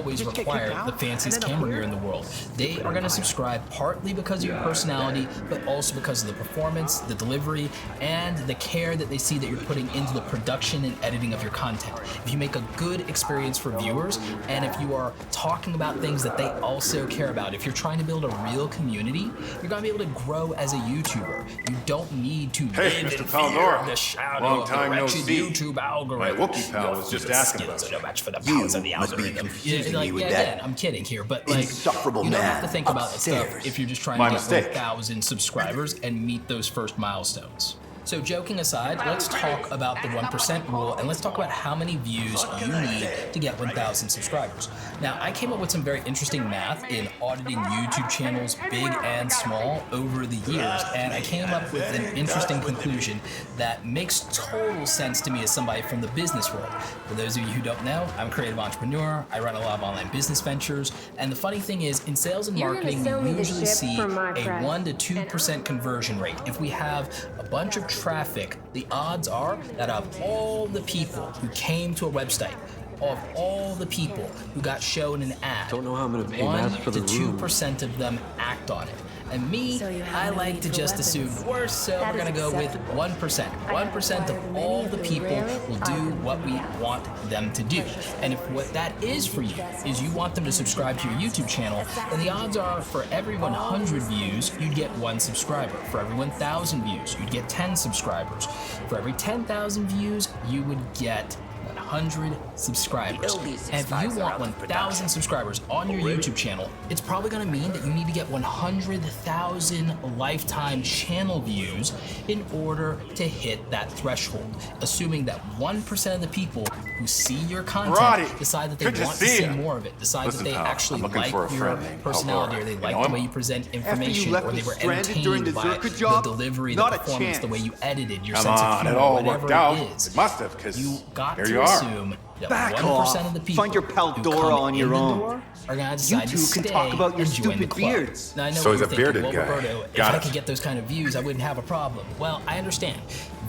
always require the fanciest camera gear in the world. They are going to subscribe partly because of your personality, but also because of the performance, the delivery, and the care that they see that you're putting into the production and editing of your content. If you make a good experience for viewers, and if you are talking about things that they also care about, if you're trying to build a real community, you're going to be able to grow as a YouTuber. You don't need to Hey, live Mr. in fear of Paldora. the shadow Long of time the no wretched see. YouTube algorithm. My Wookiee pal was just asking Skills about are no match for the You powers of the must be algorithm. confusing like, me with again, that I'm kidding here, but like, insufferable you don't have man to think about that stuff upstairs. if you're just trying My to get mistake. 1,000 subscribers and meet those first milestones. So joking aside, let's talk about the 1% rule, and let's talk about how many views you need to get 1,000 subscribers. Now, I came up with some very interesting math in auditing YouTube channels, big and small, over the years, and I came up with an interesting conclusion that makes total sense to me as somebody from the business world. For those of you who don't know, I'm a creative entrepreneur, I run a lot of online business ventures, and the funny thing is, in sales and marketing, we usually see a 1 to 2% conversion rate. If we have a bunch of traffic, the odds are that of all the people who came to a website, of all the people who got shown an ad, Don't know how I'm gonna pay 1 Matt for the to room. 2% of them act on it. And me, So you I have no like need to for just weapons. assume worse, so That we're gonna is go with acceptable. 1%. I 1% acquired of many all of the the people rarest will do items what in we the house. want them to do. And if what that is for you is you want them to subscribe to your YouTube channel, then the odds are for every 100 views, you'd get 1 subscriber. For every 1,000 views, you'd get 10 subscribers. For every 10,000 views, you would get 100 subscribers. And if you want 1,000 subscribers on your YouTube channel, it's probably going to mean that you need to get 100,000 lifetime channel views in order to hit that threshold. Assuming that 1% of the people who see your content Roddy, decide that they good to want to see see ya. more of it, decide Listen, that they pal, actually I'm looking like for a your friend named personality, or Paldora. they You like know the him? way you present After you information, left or me they were stranded during entertained the by Zerka the job, delivery, the not a performance, the way chance. you edited, your Come sense on, of it humor, all whatever worked out. it is. It must have, because You got here to you are. assume that Back 1% off. of the people Find your who Paldora come on your in the own. door are gonna You decide to two stay can talk about your and join the stupid club. beards. Now I know So what he's you're a thinking. bearded Well, guy. Roberto, if Got I it. could get those kind of views, I wouldn't have a problem. Well, I understand.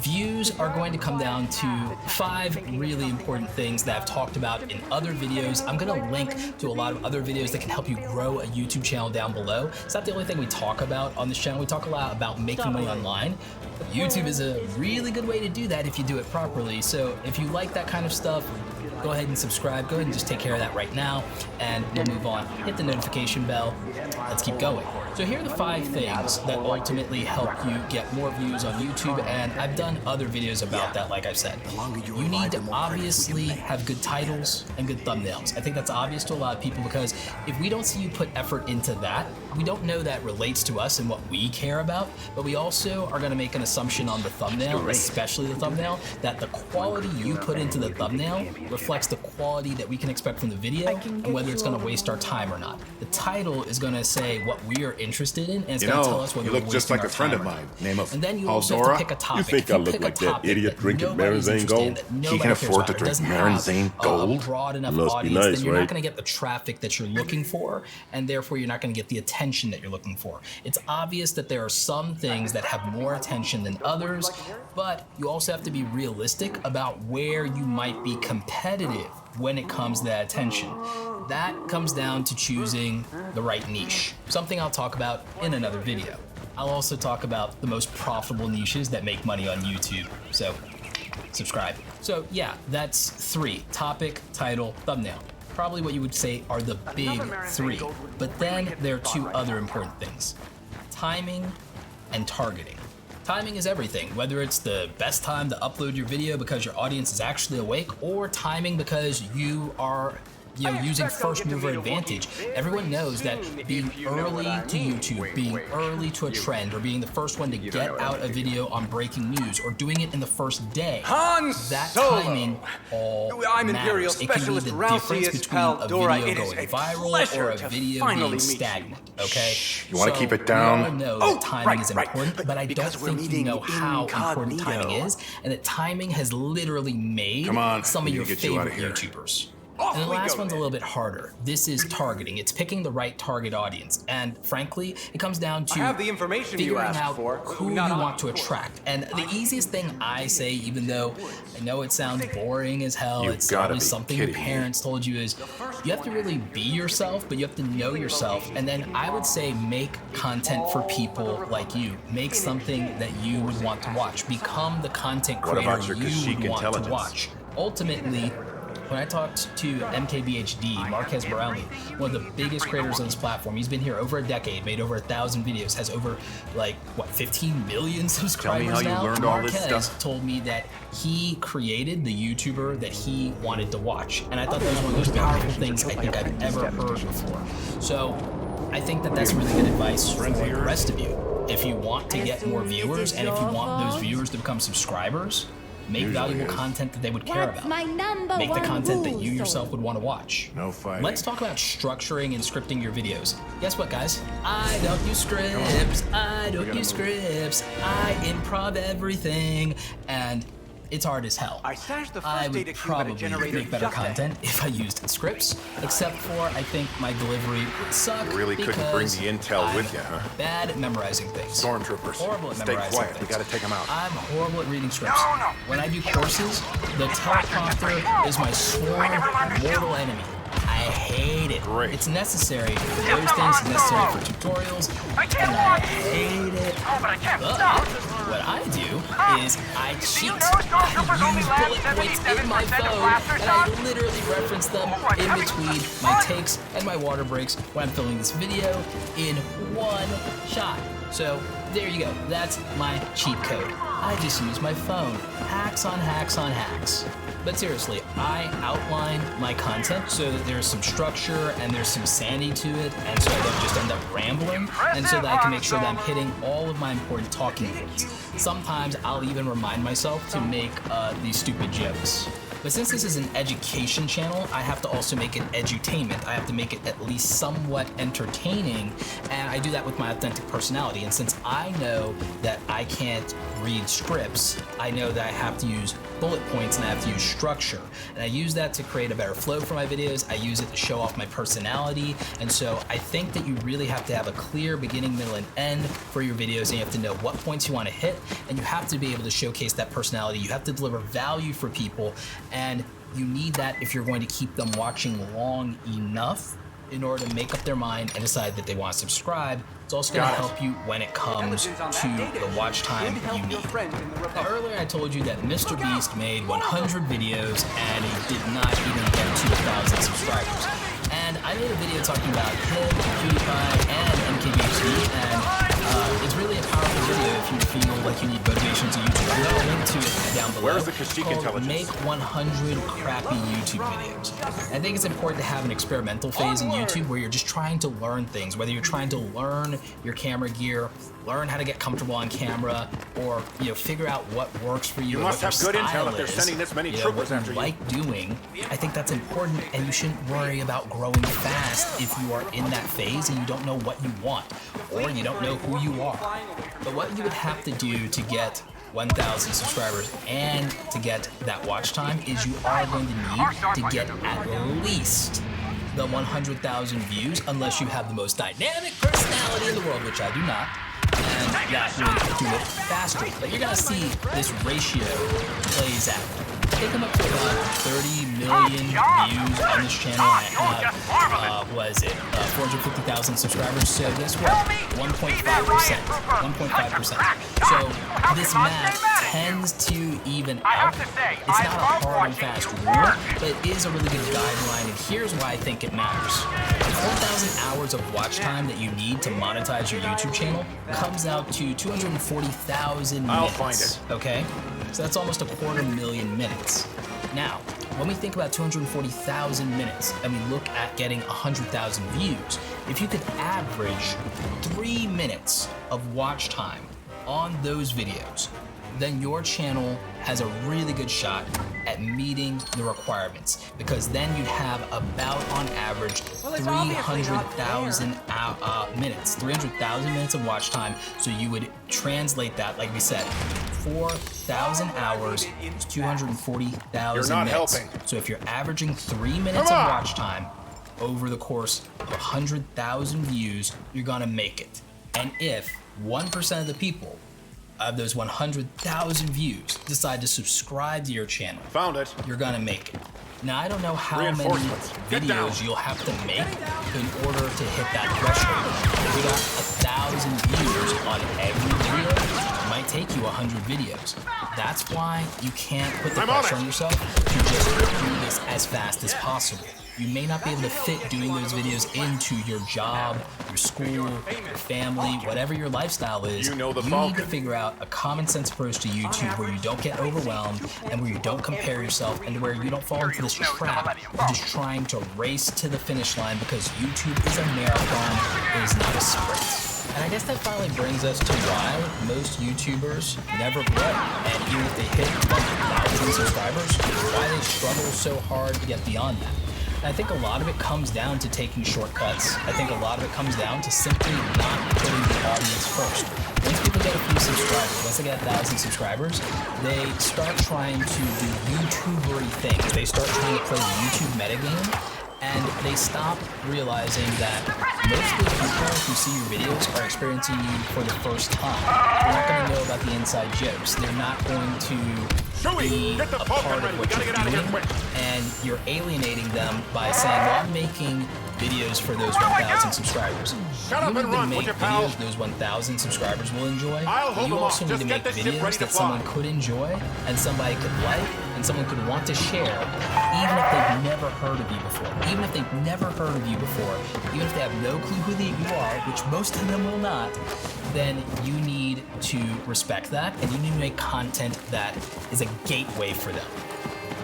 Views are going to come down to 5 really important things that I've talked about in other videos. I'm gonna link to a lot of other videos that can help you grow a YouTube channel down below. It's not the only thing we talk about on this channel. We talk a lot about making money online. YouTube is a really good way to do that if you do it properly. So if you like that kind of stuff, go ahead and subscribe. Go ahead and just take care of that right now, and we'll move on. Hit the notification bell. Let's keep going. So here are the 5 things that ultimately help you get more views on YouTube, and I've done other videos about that, like I've said. You need to obviously have good titles and good thumbnails. I think that's obvious to a lot of people, because if we don't see you put effort into that, we don't know that relates to us and what we care about, but we also are gonna make an assumption on the thumbnail, especially the thumbnail, that the quality you put into the thumbnail reflects the quality that we can expect from the video and whether it's gonna waste our time or not. The title is gonna say what we are interested in, and it's You gonna know, tell us whether you we're look just wasting like our a friend time of or not. mine. Name of And then you also have Paldora. to pick a topic. You think If you I look pick a like that topic idiot that drinking nobody's Marizane interested in, Gold? that He nobody can cares afford about, to or drink doesn't have Marizane a Gold? broad enough Must be audience, nice, then you're not right? gonna get the traffic that you're looking for, and therefore you're not gonna get the attention that you're looking for. It's obvious that there are some things that have more attention than others, but you also have to be realistic about where you might be competitive when it comes to that attention. That comes down to choosing the right niche, something I'll talk about in another video. I'll also talk about the most profitable niches that make money on YouTube, so subscribe. So yeah, that's 3: topic, title, thumbnail. Probably what you would say are the big 3. But then there are 2 other important things: timing and targeting. Timing is everything, whether it's the best time to upload your video because your audience is actually awake, or timing because you are using first mover advantage. Everyone knows that being early to YouTube, being early to a trend, or being the first one to get out a video on breaking news, or doing it in the first day, that timing all I'm Imperial matters. It can be Specialist the Ralphius difference between a Paldora. video It is going a viral pleasure or a to video finally being meet you. stagnant, okay? You wanna keep it down? We all know Oh, that timing right, is right. important, but I don't Because we're think you meeting know how important incognito. timing is, and that timing has literally made Come on, some we of need your to get you out favorite of here. YouTubers. And the last one's a little bit harder. This is targeting. It's picking the right target audience. And frankly, it comes down to figuring out who you want to attract. And the easiest thing I say, even though I know it sounds boring as hell, it's probably something your parents told you, is you have to really be yourself, but you have to know yourself. And then I would say make content for people like you. Make something that you would want to watch. Become the content creator you would want to watch. Ultimately, when I talked to MKBHD, Marquez Brownlee, one of the biggest creators on this platform, he's been here over a decade, made over 1,000 videos, has over 15 million subscribers now. Tell me how you learned all this Marquez stuff. told me that he created the YouTuber that he wanted to watch, and I thought that was one of the most powerful things I think I've ever heard before. So I think that that's really good advice for the rest of you. If you want to get more viewers, and if you want those viewers to become subscribers, make valuable content that they would care about. Make the content that you yourself would want to watch. No fighting. Let's talk about structuring and scripting your videos. Guess what, guys? I don't use scripts. I don't use scripts. I improv everything. And it's hard as hell. I would probably make better content if I used scripts, except for I think my delivery would suck. You really couldn't bring the intel with you, huh? Bad at memorizing things. Stormtroopers. Horrible at Stay memorizing quiet. things. We gotta take them out. I'm horrible at reading scripts. When I do courses, the teleprompter is my sworn mortal enemy. I hate it. Great. It's necessary for those things, it's necessary for tutorials, and I hate it. But what I do is I cheat. I use bullet points in my phone, and I literally reference them in between my takes and my water breaks when I'm filming this video in one shot. So there you go. That's my cheat code. I just use my phone. Hacks on hacks on hacks. But seriously, I outline my content so that there's some structure and there's some sanity to it, and so I don't just end up rambling, and so that I can make sure that I'm hitting all of my important talking points. Sometimes I'll even remind myself to make these stupid jokes. But since this is an education channel, I have to also make it edutainment. I have to make it at least somewhat entertaining, and I do that with my authentic personality. And since I know that I can't read scripts, I know that I have to use bullet points and I have to use structure. And I use that to create a better flow for my videos. I use it to show off my personality. And so I think that you really have to have a clear beginning, middle, and end for your videos, and you have to know what points you want to hit, and you have to be able to showcase that personality. You have to deliver value for people, and you need that if you're going to keep them watching long enough in order to make up their mind and decide that they want to subscribe. It's also going to help you when it comes to the watch time you need. Now, earlier I told you that Mr. Beast made 100 videos and he did not even get 2,000 subscribers. And I made a video talking about him, PewDiePie, and MKBHD, and it's really a powerful video if you feel like you need motivation to YouTube. I'm going to link to it down below. Where's the Kashyyyk intelligence? Make 100 crappy YouTube videos. I think it's important to have an experimental phase in YouTube where you're just trying to learn things, whether you're trying to learn your camera gear, learn how to get comfortable on camera, or figure out what works for you. You must have good intel if they're sending this many troopers after you. Like doing, I think that's important, and you shouldn't worry about growing fast if you are in that phase and you don't know what you want, or you don't know who you are. But what you would have to do to get 1,000 subscribers and to get that watch time is you are going to need to get at least the 100,000 views, unless you have the most dynamic personality in the world, which I do not, and that would do it faster. But you're gonna see this ratio plays out. I think I'm up to about 30 million views on this channel. I have, 450,000 subscribers, so guess what? 1.5%. 1.5%. So this math tends to even out. It's not a hard and fast rule, but it is a really good guideline, and here's why I think it matters. 4,000 hours of watch time that you need to monetize your YouTube channel comes out to 240,000 minutes. I'll find it. Okay? So that's almost 250,000 minutes. Now, when we think about 240,000 minutes and we look at getting 100,000 views, if you could average 3 minutes of watch time on those videos, then your channel has a really good shot at meeting the requirements, because then you'd have about, on average, 300,000 minutes, 300,000 minutes of watch time. So you would translate that, like we said, 4,000 hours is 240,000 You're not minutes. helping. So if you're averaging 3 minutes of watch time over the course of 100,000 views, you're gonna make it. And if 1% of the people of those 100,000 views decide to subscribe to your channel, Found it. you're gonna make it. Now, I don't know how many Reinforcements. Get down. videos you'll have to make in order to hit that threshold. If you got 1,000 views on every video, it might take you 100 videos. That's why you can't put the pressure on yourself to just do this as fast as possible. You may not be able to fit doing those videos into your job, your school, your family, whatever your lifestyle is. You know the need Falcon. to figure out a common sense approach to YouTube where you don't get overwhelmed and where you don't compare yourself and where you don't fall into this trap of just trying to race to the finish line, because YouTube is a marathon, it is not a sprint. And I guess that finally brings us to why most YouTubers never grow. And even if they hit 1,000 subscribers, why they struggle so hard to get beyond that. And I think a lot of it comes down to taking shortcuts. I think a lot of it comes down to simply not putting the audience first. Once people get a few subscribers, once they get 1,000 subscribers, they start trying to do YouTubery things. They start trying to play the YouTube metagame, and they stop realizing that most of the people who see your videos are experiencing you for the first time. They're not going to know about the inside jokes. They're not going to be a part of what you're doing, and you're alienating them by saying, well, I'm making videos for those 1,000 subscribers. Shut up and run, make would you, pal? videos those 1,000 subscribers will enjoy. I'll But hold you them also off. need to Just make get this ship ready videos to that fly. someone could enjoy, and somebody could like, and someone could want to share, even if they've never heard of you before. Even if they've never heard of you before, even if they have no clue who you are, which most of them will not, then you need to respect that, and you need to make content that is a gateway for them.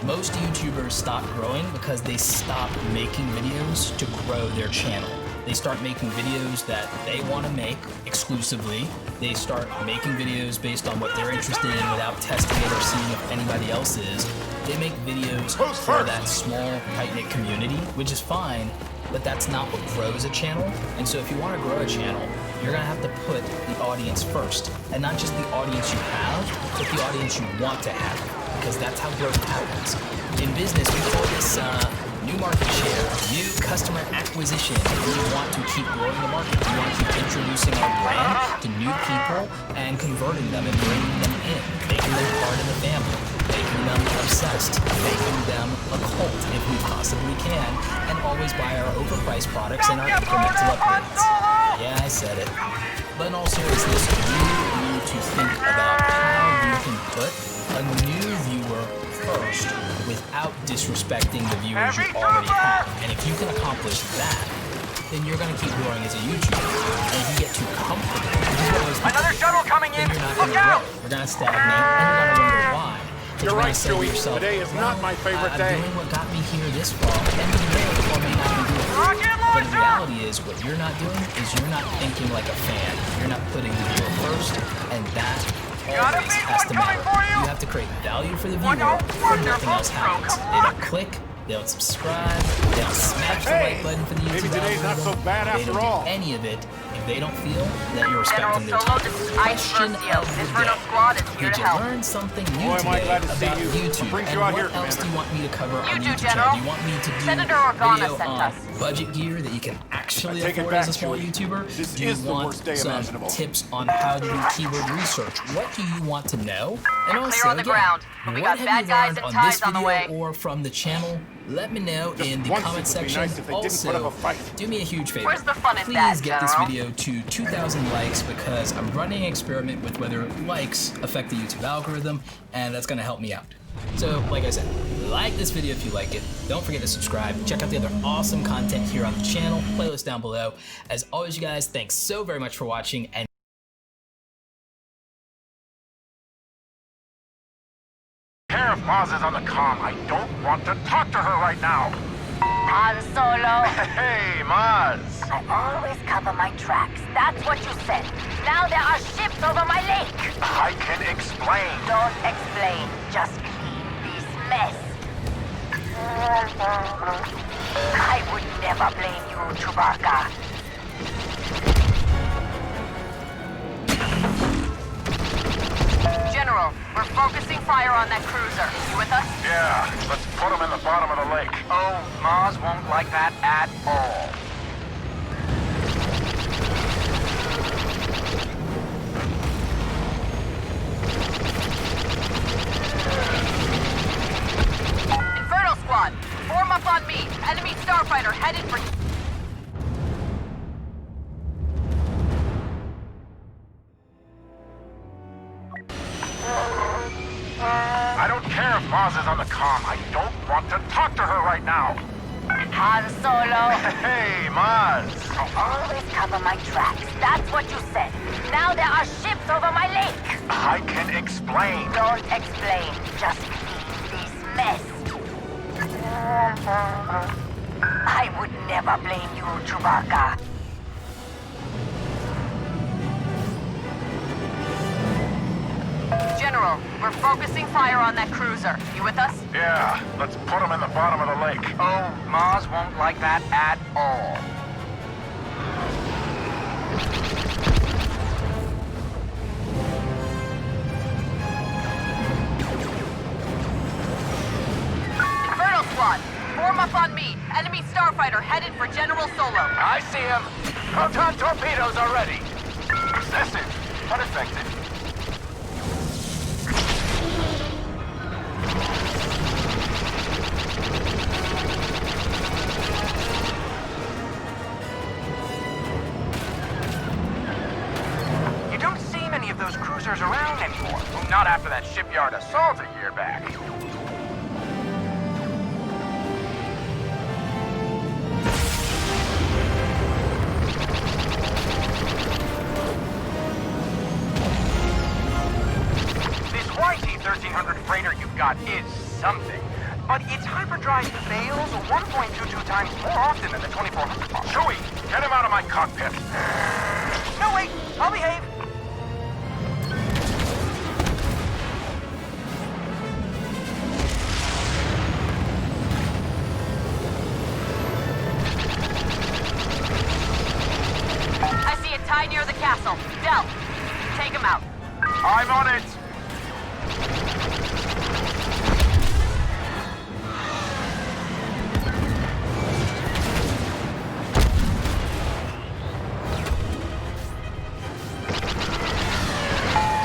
Most YouTubers stop growing because they stop making videos to grow their channel. They start making videos that they want to make exclusively. They start making videos based on what they're interested in without testing it or seeing if anybody else is. They make videos for that small, tight-knit community, which is fine, but that's not what grows a channel. And so if you want to grow a channel, you're gonna have to put the audience first. And not just the audience you have, but the audience you want to have, because that's how growth happens. In business, we call this new market share, new customer acquisition. We want to keep growing the market. We want to keep introducing our brand to new people and converting them and bringing them in, making them part of the family, making them obsessed, making them a cult if we possibly can, and always buy our overpriced products and our incremental upgrades. Yeah, I said it. But in all seriousness, you need to think about how you can put a new viewer first without disrespecting the viewers you already have. And if you can accomplish that, then you're going to keep growing as a YouTuber. And if you get too comfortable, Another shuttle coming in! then you're not going Look to out! grow. You're going to stagnate, and you're going to wonder why. You're right, Stewie. Today is not my favorite day. I'm doing what got me here this far, and you may or may not be doing it. Rocket But the launcher! reality is, what you're not doing is you're not thinking like a fan. You're not putting the viewer first, and that Got a always big has one to coming matter. for you! You have to create value for the viewer, What a or nothing wonderful else happens. stroke of They luck! don't click, they don't subscribe, they don't smash the Hey, like button for the YouTube maybe today's not so algorithm. bad They after don't all. do any of it if they don't feel that you're General respecting their Solo, time. this is Ice Question Versio. of the Inferno day. Squad is here Did to you help. learn something new Boy, am I today glad to see about you. YouTube? What brings And you out what here, else do you Commander? want me to cover on You do, YouTube General. channel? Do you want me to do Senator a Organa video sent on us. budget gear that you can actually I take it afford back, as a small Chewie. YouTuber? This Do you is the want worst day some imaginable. tips on how to do keyword research? What do you want to know? And We're also, clear on the again, ground, but we what got have bad you guys learned and on ties this on the video way. or from the channel? Let me know Just in the once comment it would be section. nice if they didn't put up a fight. Do me a huge favor. Where's the fun in Please that, get this General? video to 2,000 likes, because I'm running an experiment with whether likes affect the YouTube algorithm, and that's gonna help me out. So, like I said, like this video if you like it. Don't forget to subscribe. Check out the other awesome content here on the channel. Playlist down below. As always, you guys, thanks so very much for watching, and Pair of pauses on the comm. I don't want to talk to her right now. Han Solo, Hey, Maz. I always cover my tracks. That's what you said. Now there are ships over my lake. I can explain. Don't explain. Just clean this mess. I would never blame you, Chewbacca. General, General, we're focusing fire on that cruiser. You with us? Yeah, let's put them in the bottom of the lake. Oh, Maz won't like that at all. Inferno Squad, form up on me. Enemy starfighter headed for... I don't care if Maz is on the comm. I don't want to talk to her right now. Han Solo. Hey, Maz. I always cover my tracks. That's what you said. Now there are ships over my lake. I can explain. Don't explain. Just clean this mess. I would never blame you, Chewbacca. General, we're focusing fire on that cruiser. You with us? Yeah, let's put them in the bottom of the lake. Oh, Maz won't like that at all. Inferno Squad, form up on me. Enemy starfighter headed for General Solo. I see him. Proton torpedoes are ready. Excessive, but effective. You don't see many of those cruisers around anymore. Well, not after that shipyard assault a year back. This YT-1300 freighter you've got is something. But its hyperdrive fails 1.22 times more often than the 2400 model. Chewie, get him out of my cockpit. No, wait, I'll behave. I see it tied near the castle. Del, take him out. I'm on it.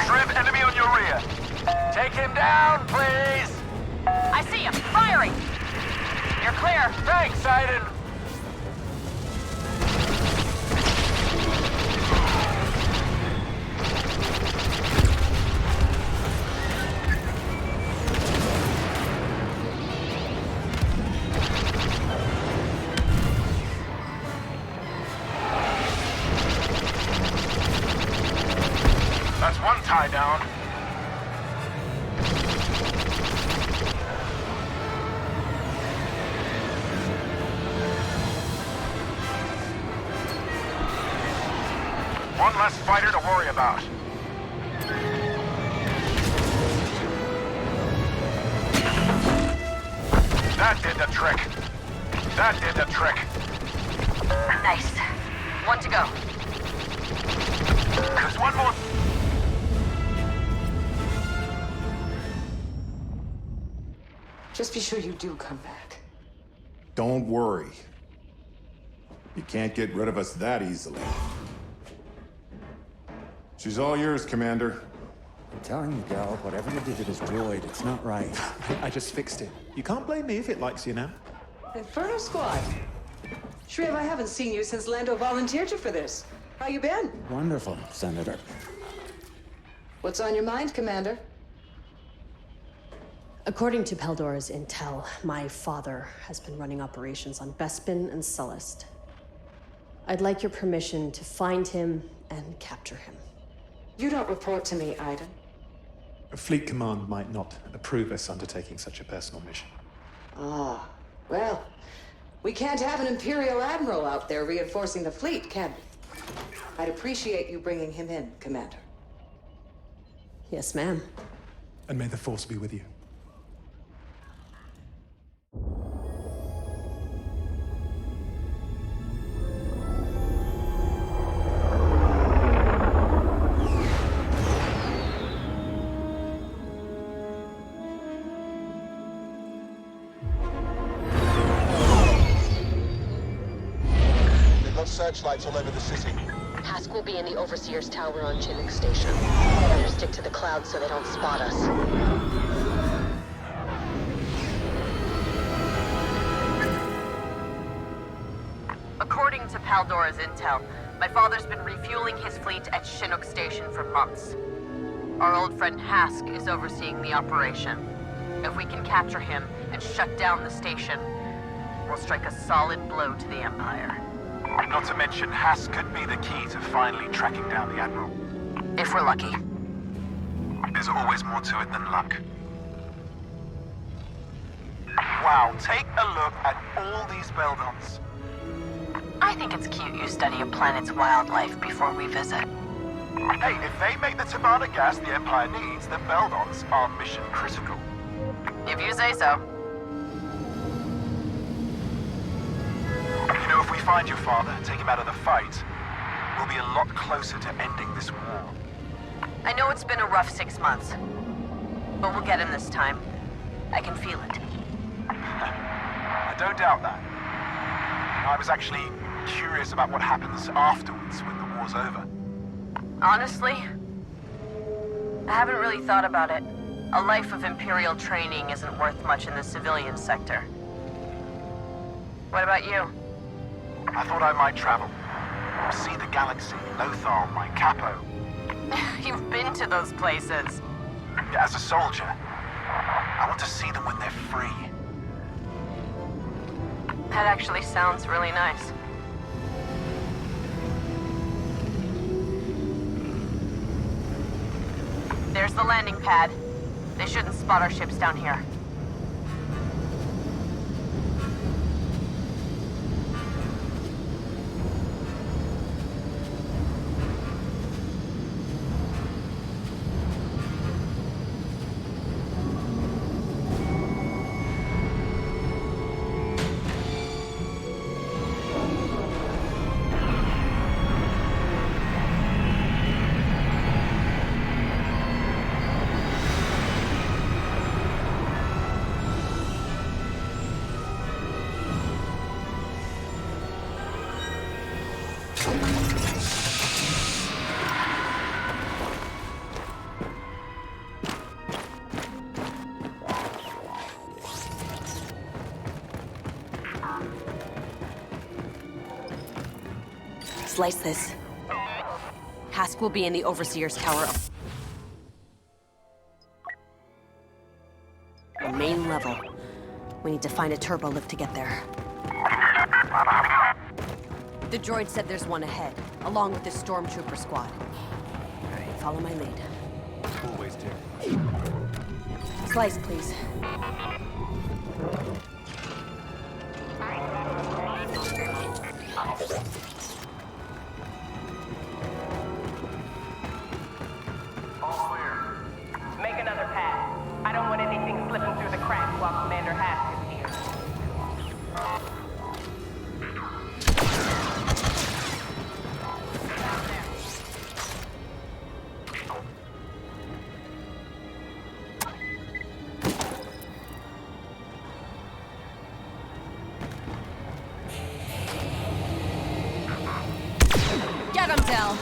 Shriv, enemy on your rear. Take him down, please. I see him, firing. You're clear. Thanks, Aiden. That's one tie down. One less fighter to worry about. That did the trick. That did the trick. Nice. One to go. There's one more. Just be sure you do come back. Don't worry. You can't get rid of us that easily. She's all yours, Commander. I'm telling you, Del, whatever you did to this droid, it's not right. I just fixed it. You can't blame me if it likes you now. Inferno Squad. Shriv, I haven't seen you since Lando volunteered you for this. How you been? Wonderful, Senator. What's on your mind, Commander? According to Peldora's intel, my father has been running operations on Bespin and Sullust. I'd like your permission to find him and capture him. You don't report to me, Iden. Fleet Command might not approve us undertaking such a personal mission. Ah, well, we can't have an Imperial Admiral out there reinforcing the fleet, can we? I'd appreciate you bringing him in, Commander. Yes, ma'am. And may the Force be with you. Hostile searchlights all over the city. Hask will be in the Overseer's Tower on Chinook Station. Better stick to the clouds so they don't spot us. According to Paldora's intel, my father's been refueling his fleet at Chinook Station for months. Our old friend Hask is overseeing the operation. If we can capture him and shut down the station, we'll strike a solid blow to the Empire. Not to mention, Hask could be the key to finally tracking down the Admiral. If we're lucky. There's always more to it than luck. Wow, take a look at all these Beldons. I think it's cute you study a planet's wildlife before we visit. Hey, if they make the Tabana gas the Empire needs, the Beldons are mission critical. If you say so. You know, if we find your father and take him out of the fight, we'll be a lot closer to ending this war. I know it's been a rough 6 months, but we'll get him this time. I can feel it. I don't doubt that. I was actually curious about what happens afterwards when the war's over. Honestly, I haven't really thought about it. A life of Imperial training isn't worth much in the civilian sector. What about you? I thought I might travel. See the galaxy, Lothal, my capo. You've been to those places. Yeah, as a soldier, I want to see them when they're free. That actually sounds really nice. There's the landing pad. They shouldn't spot our ships down here. Slice this. Hask will be in the Overseer's Tower. The main level. We need to find a turbo lift to get there. The droid said there's one ahead, along with the stormtrooper squad. All right, follow my lead. Always do. Slice, please. Make another pass. I don't want anything slipping through the cracks while Commander Hask is here. Get him, Del!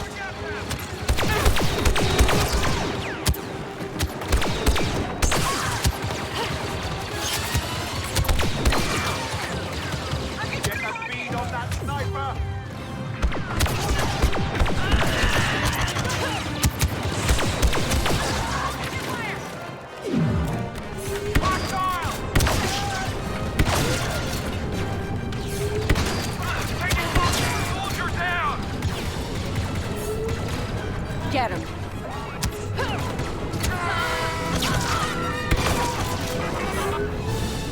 Get him.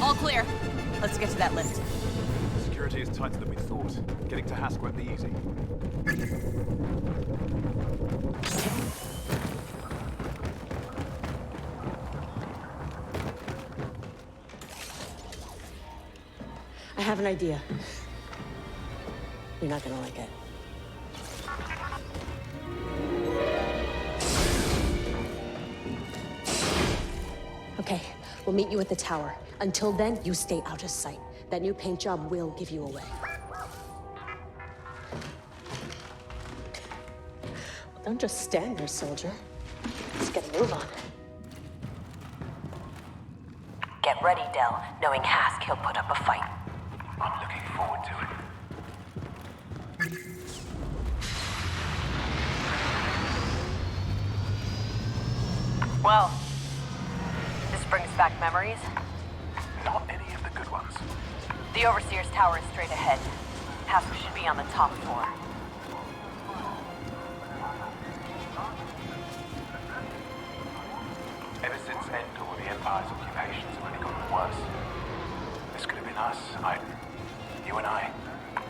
All clear. Let's get to that lift. Security is tighter than we thought. Getting to Hask won't be easy. I have an idea. You're not gonna like it. Okay, we'll meet you at the tower. Until then, you stay out of sight. That new paint job will give you away. Don't just stand there, soldier. Let's get a move on. Get ready, Del. Knowing Hask, he'll put up a fight. I'm looking forward to it. Well, this brings back memories. Not any of the good ones. The Overseer's tower is straight ahead. Hask should be on the top floor. Ever since Endor, the Empire's occupations have only gotten worse. This could have been us, you and I.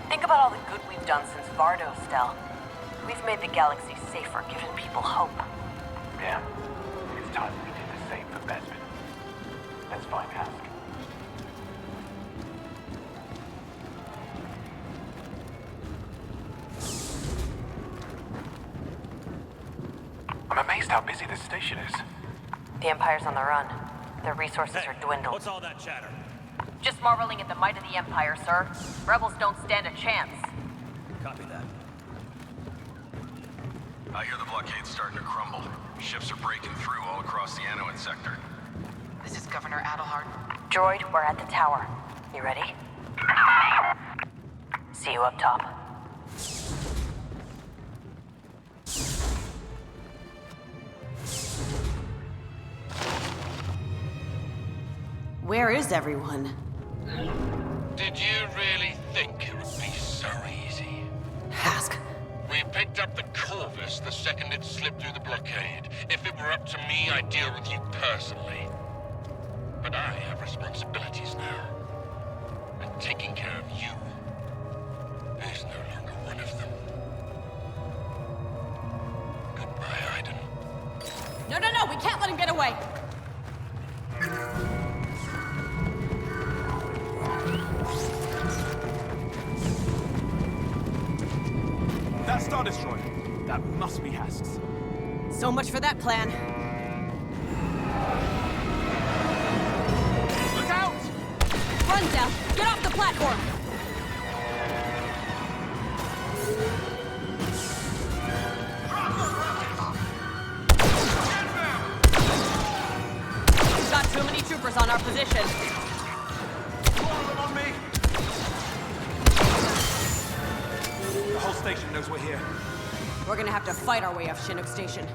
Think about all the good we've done since Vardos, Del. We've made the galaxy safer, given people hope. Yeah. It's time we did the same for Bespin. Let's find Hask. I'm amazed how busy this station is. The Empire's on the run. Their resources are dwindled. What's all that chatter? Just marveling at the might of the Empire, sir. Rebels don't stand a chance. Copy that. I hear the blockade's starting to crumble. Ships are breaking through all across the Anouin sector. This is Governor Adelhard. Droid, we're at the tower. You ready? See you up top. Where is everyone? Did you really think it would be so easy? Hask. We picked up the Corvus the second it slipped through the blockade. If it were up to me, I'd deal with you personally. But I have responsibilities now. And taking care of you is no longer one of them. Goodbye, Aiden. No, we can't let him get away! That Star Destroyer, that must be Hask's. So much for that plan. Look out! Run, Del! Get off the platform! We've got too many troopers on our position. More of them on me! The whole station knows we're here. We're gonna have to fight our way off Chinook Station.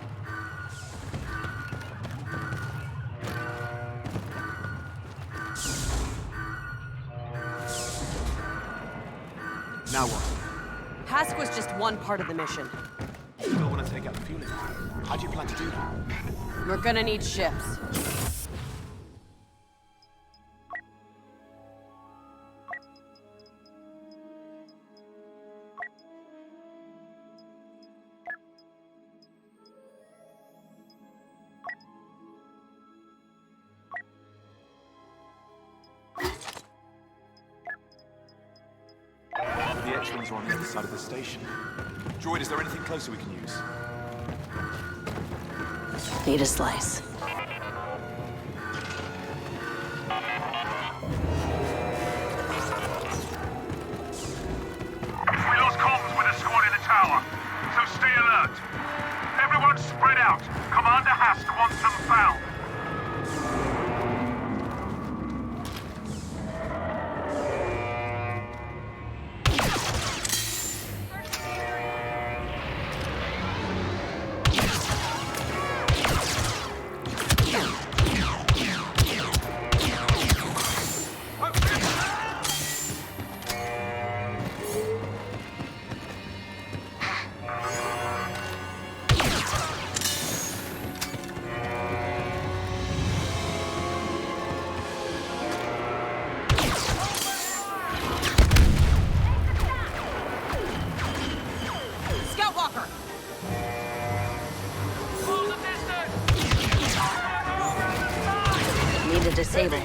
Now what? Hask was just one part of the mission. Still want to take out the fueling. How do you plan to do that? We're gonna need ships. The X-Wings are on the other side of the station. Droid, is there anything closer we can use? Need a slice. If we lost comms with a squad in the tower, so stay alert. Everyone spread out. Commander Hask wants them found. Need to disable.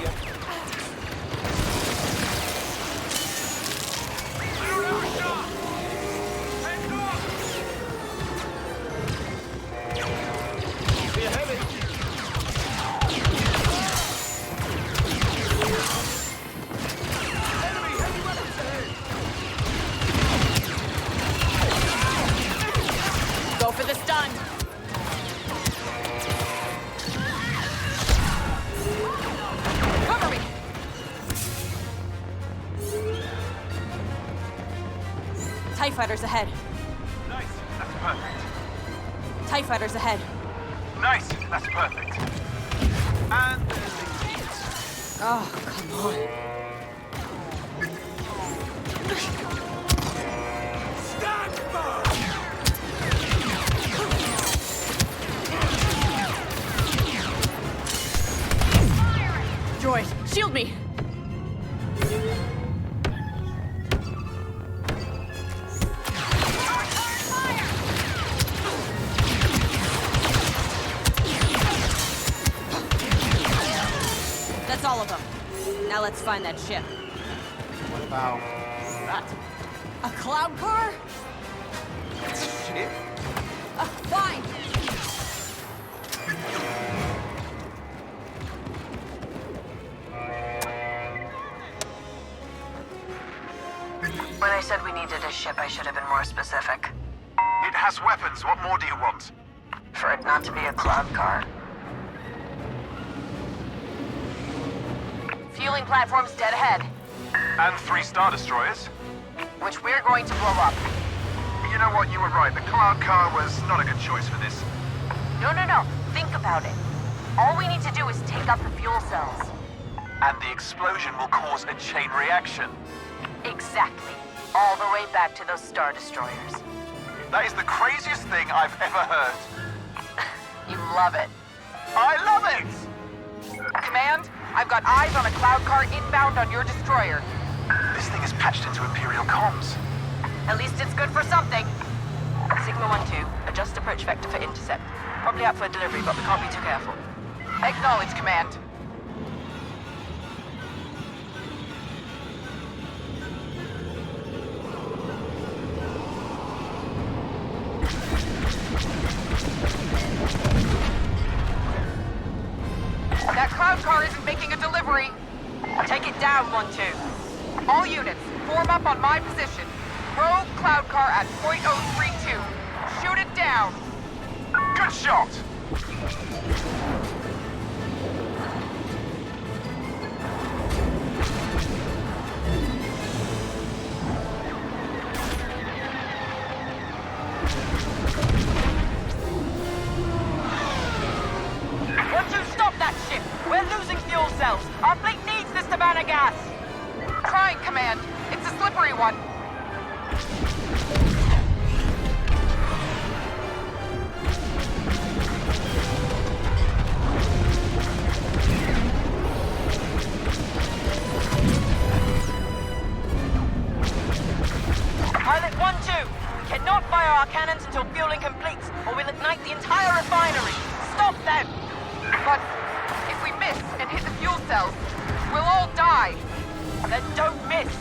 Go for the stun. Fighters ahead. Nice, that's perfect. TIE Fighters ahead. Nice, that's perfect. And Oh, come on. Droid, shield me! That's all of them. Now let's find that ship. what about that? A cloud car? It's a ship? Fine! When I said we needed a ship, I should have been more specific. It has weapons. What more do you want? For it not to be a cloud car. Fueling platform's dead ahead. And 3 Star Destroyers? Which we're going to blow up. You know what? You were right. The cloud car was not a good choice for this. No. Think about it. All we need to do is take out the fuel cells. And the explosion will cause a chain reaction. Exactly. All the way back to those Star Destroyers. That is the craziest thing I've ever heard. You love it. I love it! Command, I've got eyes on a cloud car inbound on your destroyer. This thing is patched into Imperial comms. At least it's good for something. Sigma 1-2, adjust approach vector for intercept. Probably out for a delivery, but we can't be too careful. Acknowledge, Command. That cloud car isn't making a delivery. Take it down, 1-2. All units, form up on my position. Rogue cloud car at .032. Shoot it down. Good shot! Stop that ship! We're losing fuel cells! Our fleet needs this Savannah gas! Trying, Command. It's a slippery one. Pilot 1-2, we cannot fire our cannons until fueling completes, or we'll ignite the entire refinery. Stop them! But if we miss and hit the fuel cells, we'll all die. Then don't miss.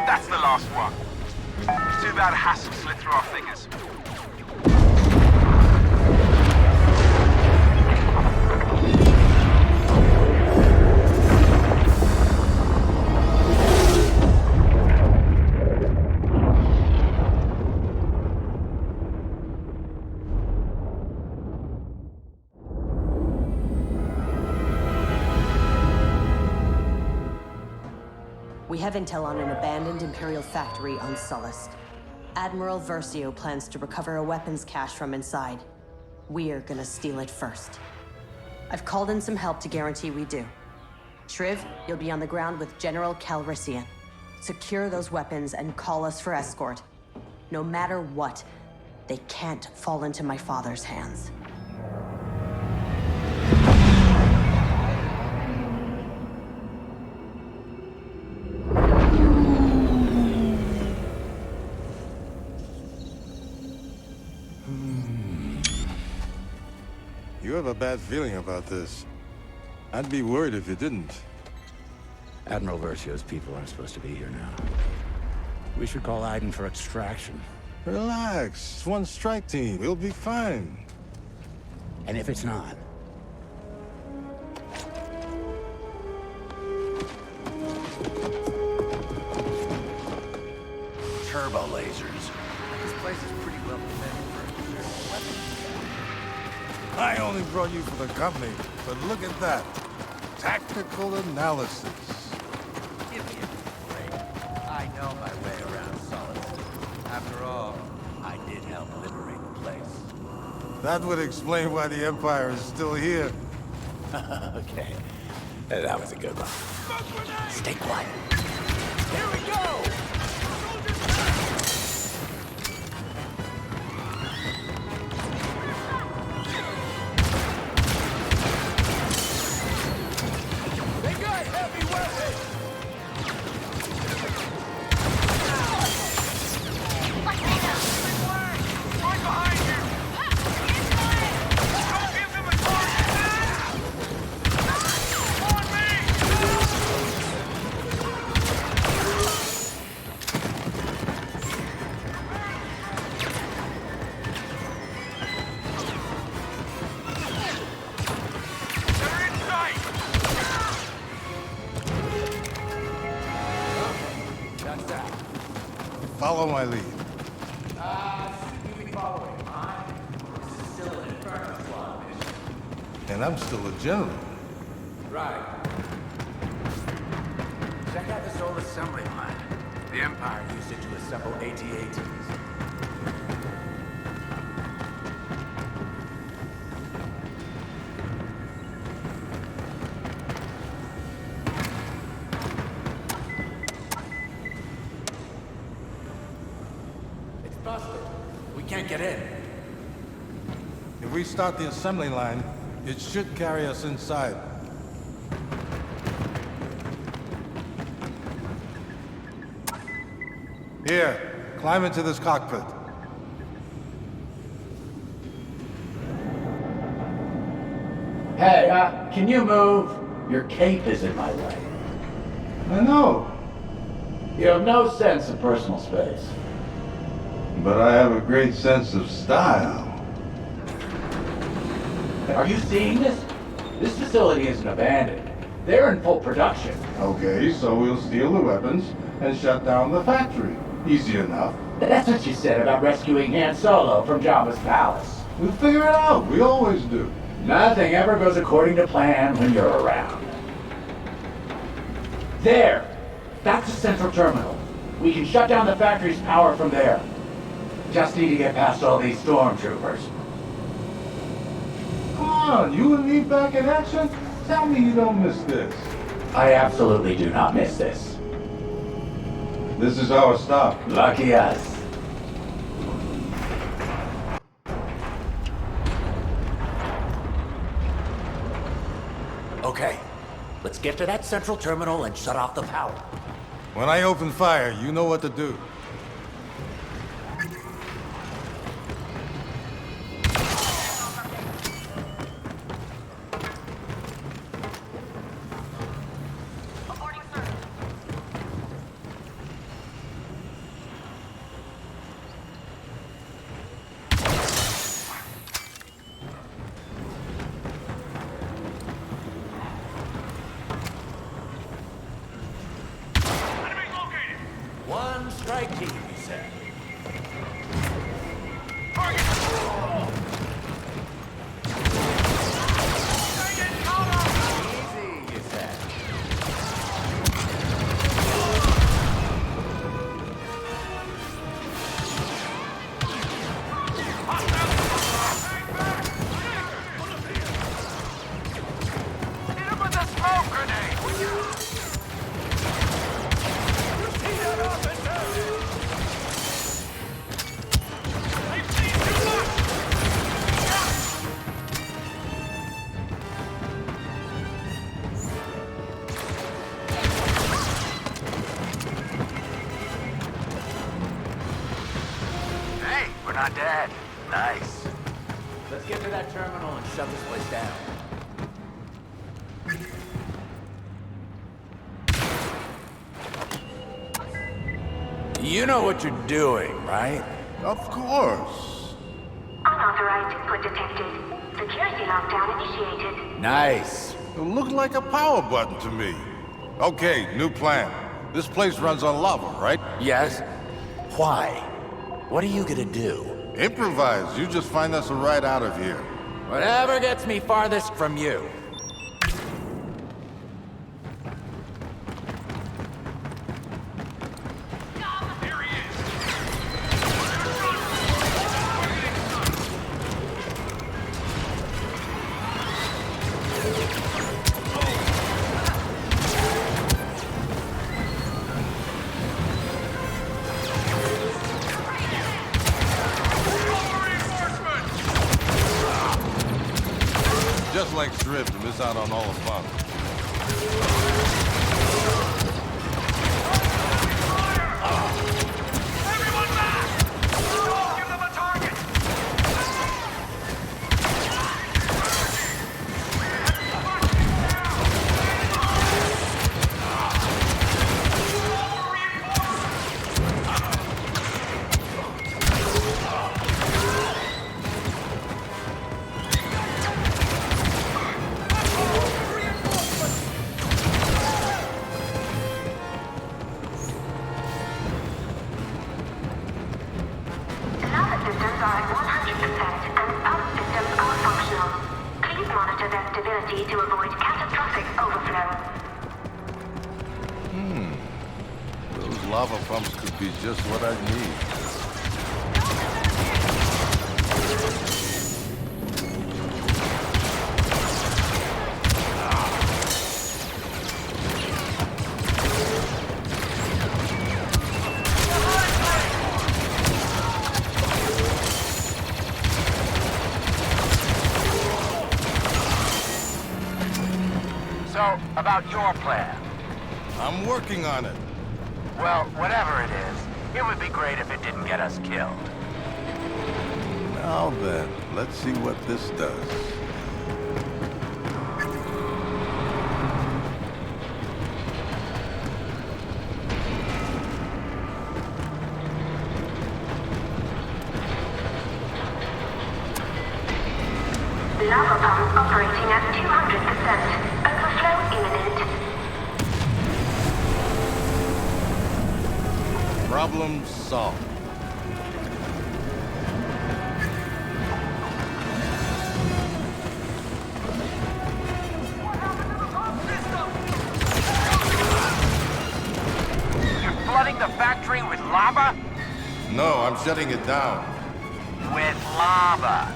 That's the last one. Too bad Hask slid through our fingers. We have intel on an abandoned Imperial factory on Sullust. Admiral Versio plans to recover a weapons cache from inside. We're gonna steal it first. I've called in some help to guarantee we do. Shriv, you'll be on the ground with General Calrissian. Secure those weapons and call us for escort. No matter what, they can't fall into my father's hands. You have a bad feeling about this. I'd be worried if you didn't. Admiral Versio's people aren't supposed to be here now. We should call Aiden for extraction. Relax. It's one strike team. We'll be fine. And if it's not? Turbo lasers. This place is pretty well defended. I only brought you for the company, but look at that. Tactical analysis. Give me a break. I know my way around Solace. After all, I did help liberate the place. That would explain why the Empire is still here. Okay. That was a good one. Stay quiet. Here we go! They got heavy weapons! Right behind you! Don't give them a target! On me! They're in sight! That's that. Follow my lead. Shouldn't be following mine. This is still an Inferno Squad mission. And I'm still a general. Right. Check out this old assembly line. The Empire used it to assemble AT-ATs. It's busted. We can't get in. If we start the assembly line, it should carry us inside. Here, climb into this cockpit. Hey, can you move? Your cape is in my way. I know, You have no sense of personal space. but I have a great sense of style. Are you seeing this? This facility isn't abandoned. They're in full production. Okay, so we'll steal the weapons and shut down the factory. Easy enough. That's what you said about rescuing Han Solo from Jabba's palace. We'll figure it out. We always do. Nothing ever goes according to plan when you're around. There! That's the central terminal. We can shut down the factory's power from there. Just need to get past all these stormtroopers. Come on, you and me back in action? Tell me you don't miss this. I absolutely do not miss this. This is our stop. Lucky us. Okay, let's get to that central terminal and shut off the power. When I open fire, you know what to do. One strike team, he said. Easy, you said. Hit him with a smoke grenade! Hey, we're not dead. Nice. Let's get to that terminal and shut this place down. You know what you're doing, right? Of course. Unauthorized input detected. Security lockdown initiated. Nice. It looked like a power button to me. Okay, new plan. This place runs on lava, right? Yes. Why? What are you gonna do? Improvise. You just find us a ride out of here. Whatever gets me farthest from you. Just like Strip to miss out on all the fun. Everyone back! Don't give them a target! Systems are at 100% and other systems are functional. Please monitor their stability to avoid catastrophic overflow. Those lava pumps could be just what I need. So, about your plan. I'm working on it. Well, whatever it is, it would be great if it didn't get us killed. Now then, let's see what this does. Lava pump operating at 200%. Overflow imminent. Problem solved. You're flooding the factory with lava? No, I'm shutting it down. With lava.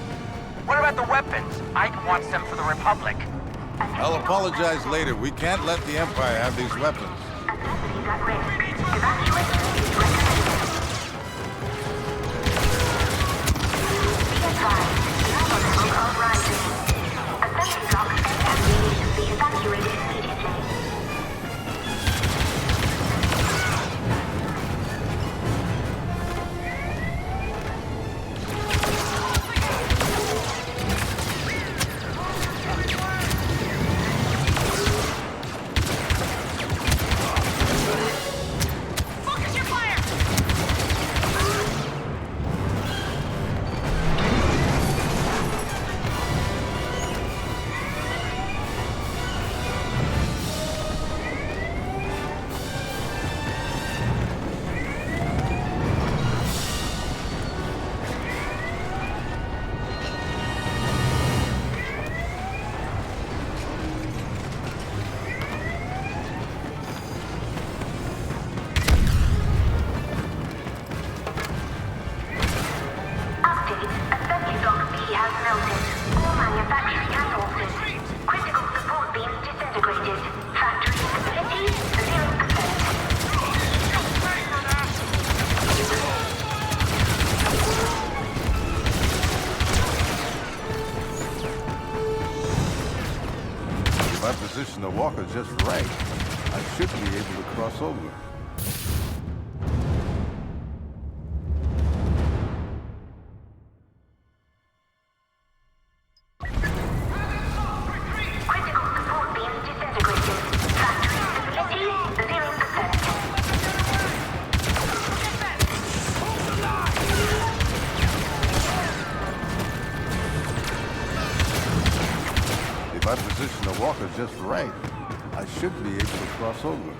What about the weapons? Ike wants them for the Republic. I'll apologize later. We can't let the Empire have these weapons. Focus your fire! If I position the walker just right, I should be able to cross over. If I position the walker just right, I should be able to cross over.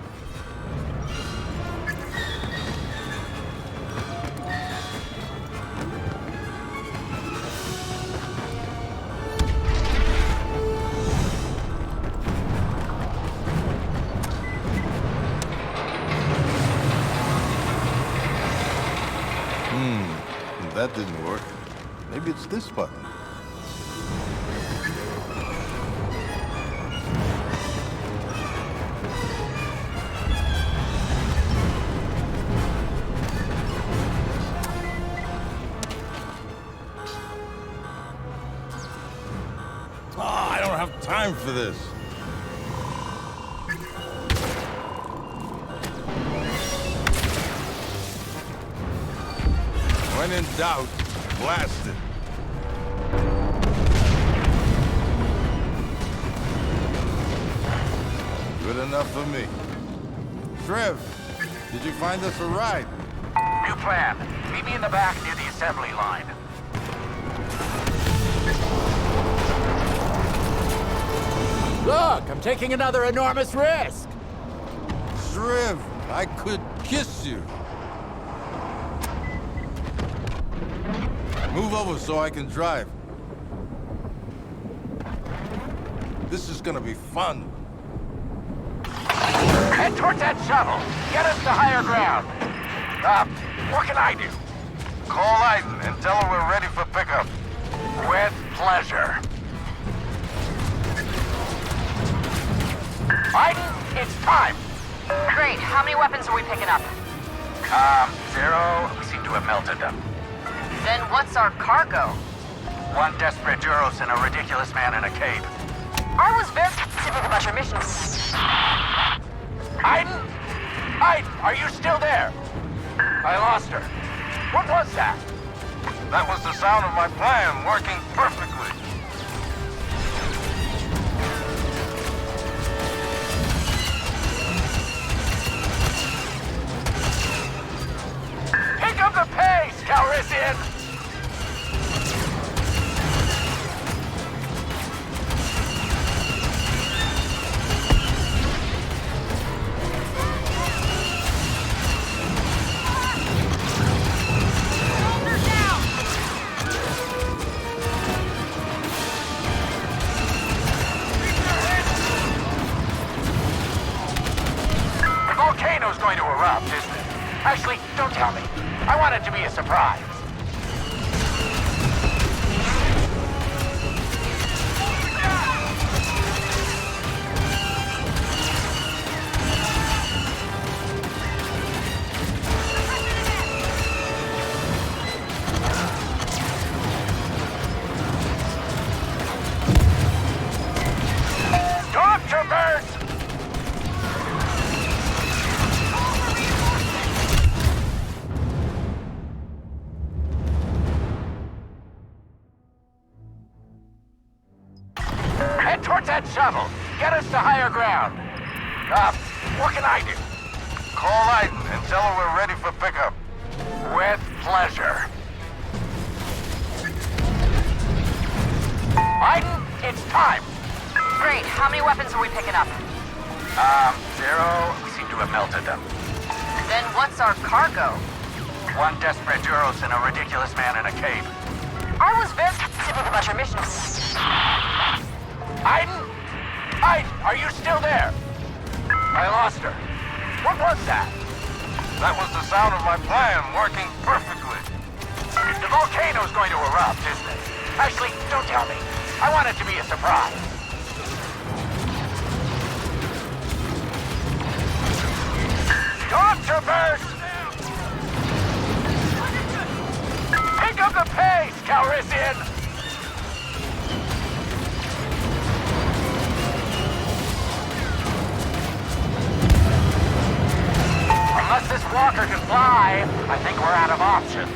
that didn't work. Maybe it's this button. Oh, I don't have time for this. When in doubt, blast it. Good enough for me. Trev, did you find us a ride? New plan. Meet me in the back near the assembly line. Look, I'm taking another enormous risk. Trev, I could kiss you. Move over so I can drive. This is gonna be fun. Head towards that shuttle. Get us to higher ground. What can I do? Call Aiden and tell her we're ready for pickup. With pleasure. Aiden, it's time. Great. How many weapons are we picking up? Zero. We seem to have melted them. Then what's our cargo? One desperate Duros and a ridiculous man in a cape. I was very specific about your mission. Aiden? Aiden, are you still there? I lost her. What was that? That was the sound of my plan working perfectly. Pick up the pace, Calrissian! Going to erupt, isn't it? Actually, don't tell me. I want it to be a surprise. Stormtroopers! Towards that shuttle. Get us to higher ground. What can I do? Call Aiden and tell her we're ready for pickup. With pleasure. Aiden, it's time. Great. How many weapons are we picking up? Zero. We seem to have melted them. Then what's our cargo? One desperate Duros and a ridiculous man in a cape. I was very specific about your mission. Aiden? Aiden, are you still there? I lost her. What was that? That was the sound of my plan working perfectly. The volcano's going to erupt, isn't it? Actually, don't tell me. I want it to be a surprise. Stormtroopers! Pick up the pace, Calrissian! Unless this walker can fly, I think we're out of options.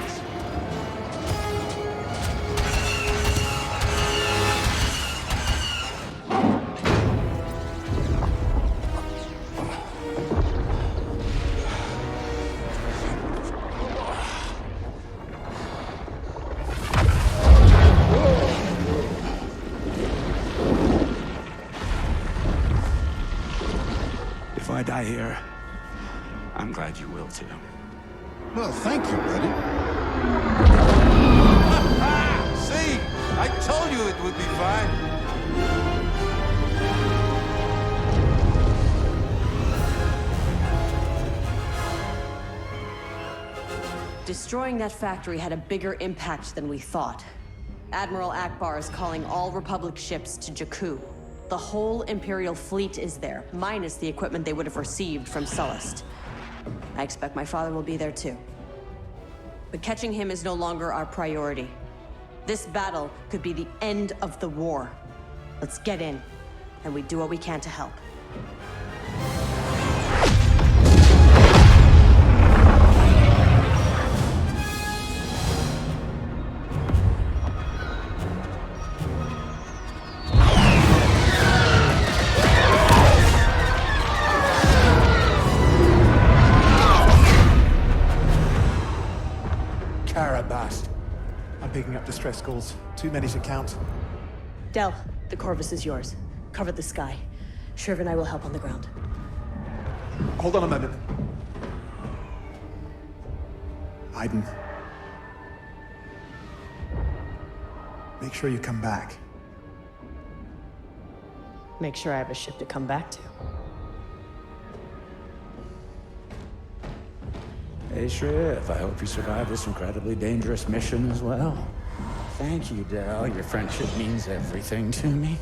If I die here, I'm glad you will too. Well, thank you, buddy. See? I told you it would be fine. Destroying that factory had a bigger impact than we thought. Admiral Akbar is calling all Republic ships to Jakku. The whole Imperial fleet is there, minus the equipment they would have received from Sullust. I expect my father will be there too. But catching him is no longer our priority. This battle could be the end of the war. Let's get in, and we do what we can to help. Carabast. I'm picking up distress calls. Too many to count. Del, the Corvus is yours. Cover the sky. Shriv and I will help on the ground. Hold on a moment. Aiden. Make sure you come back. Make sure I have a ship to come back to. Hey, Shriv, I hope you survive this incredibly dangerous mission as well. Thank you, Del. Your friendship means everything to me.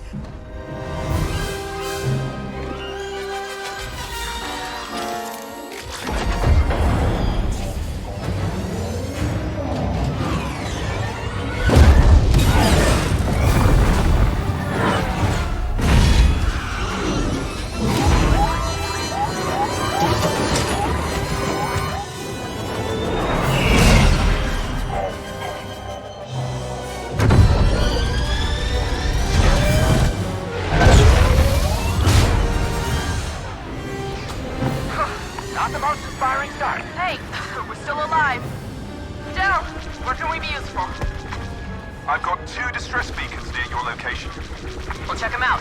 Not the most inspiring start. Hey, we're still alive. Del, what can we be useful? I've got 2 distress beacons near your location. We'll check them out.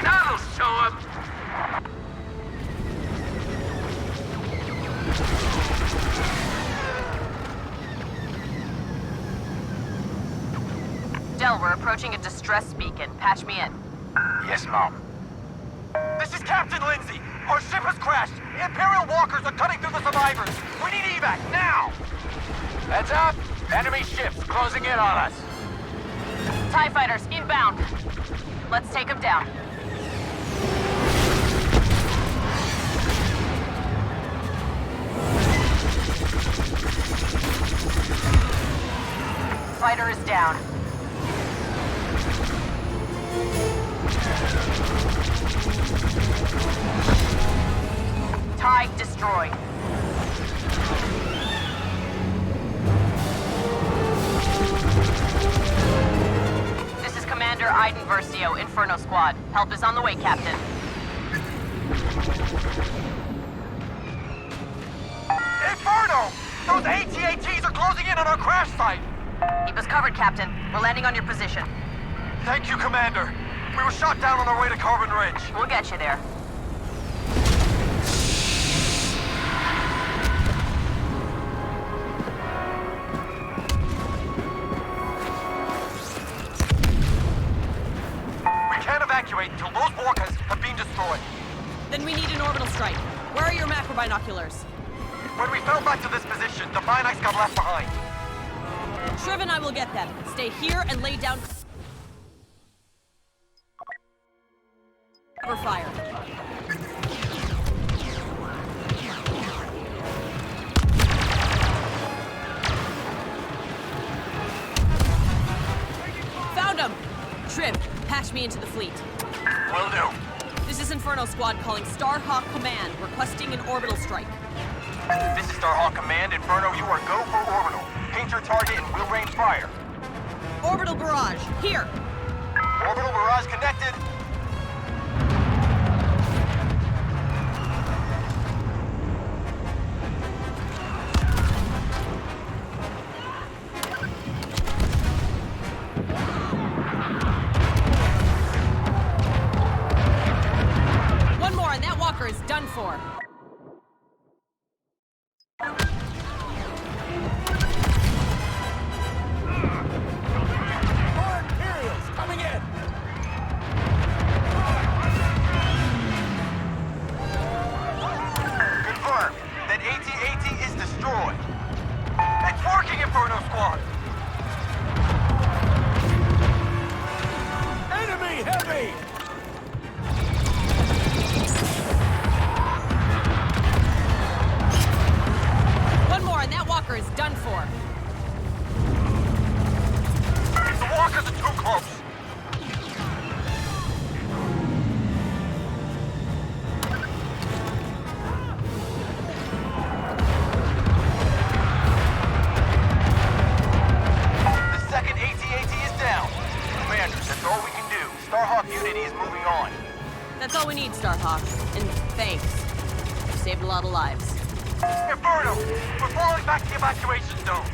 That'll show 'em. Del, we're approaching a distress beacon. Patch me in. Yes, Mom. This is Captain Lindsay. Our ship has crashed. Imperial walkers are cutting through the survivors. We need evac now. Heads up. Enemy ships closing in on us. TIE fighters inbound. Let's take them down. Fighter is down. TIE destroyed. This is Commander Aiden Versio, Inferno Squad. Help is on the way, Captain. Inferno! Those AT-ATs are closing in on our crash site! Keep us covered, Captain. We're landing on your position. Thank you, Commander. We were shot down on our way to Carbon Ridge. We'll get you there. We can't evacuate until those walkers have been destroyed. Then we need an orbital strike. Where are your macro binoculars? When we fell back to this position, the Binax got left behind. Shriv and I will get them. Stay here and lay down cover fire. Found him! Shriv, patch me into the fleet. Will do. This is Inferno Squad calling Starhawk Command, requesting an orbital strike. This is Starhawk Command. Inferno, you are go for orbital. Paint your target and we'll rain fire. Orbital barrage, here! Orbital barrage connected. One more and that walker is done for. More Imperials coming in! Starhawk. And thanks. You saved a lot of lives. Inferno! We're falling back to the evacuation zone!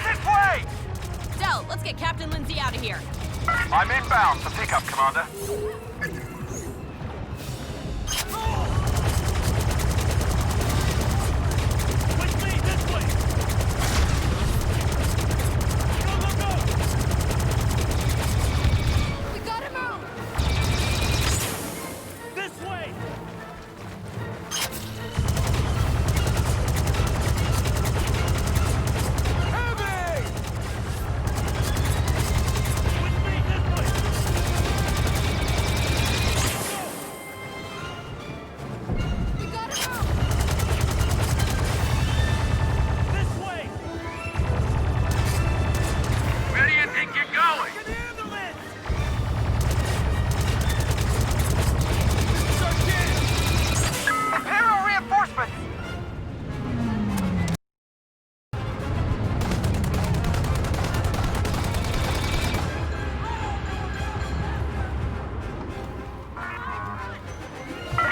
This way! Del, let's get Captain Lindsay out of here. I'm inbound for pickup, Commander.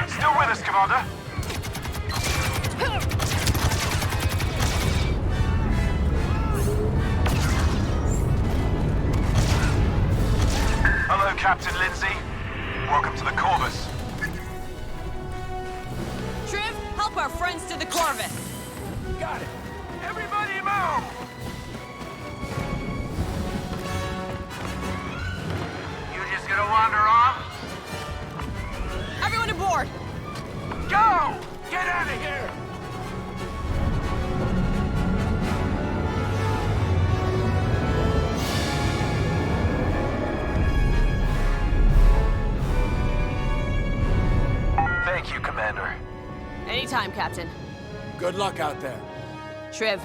Still with us, Commander? Hello, Captain Lindsay. Welcome to the Corvus. Triv, help our friends to the Corvus. Got it. Everybody move! You just gonna wander off? Everyone aboard! Go! Get out of here! Thank you, Commander. Anytime, Captain. Good luck out there. Triv,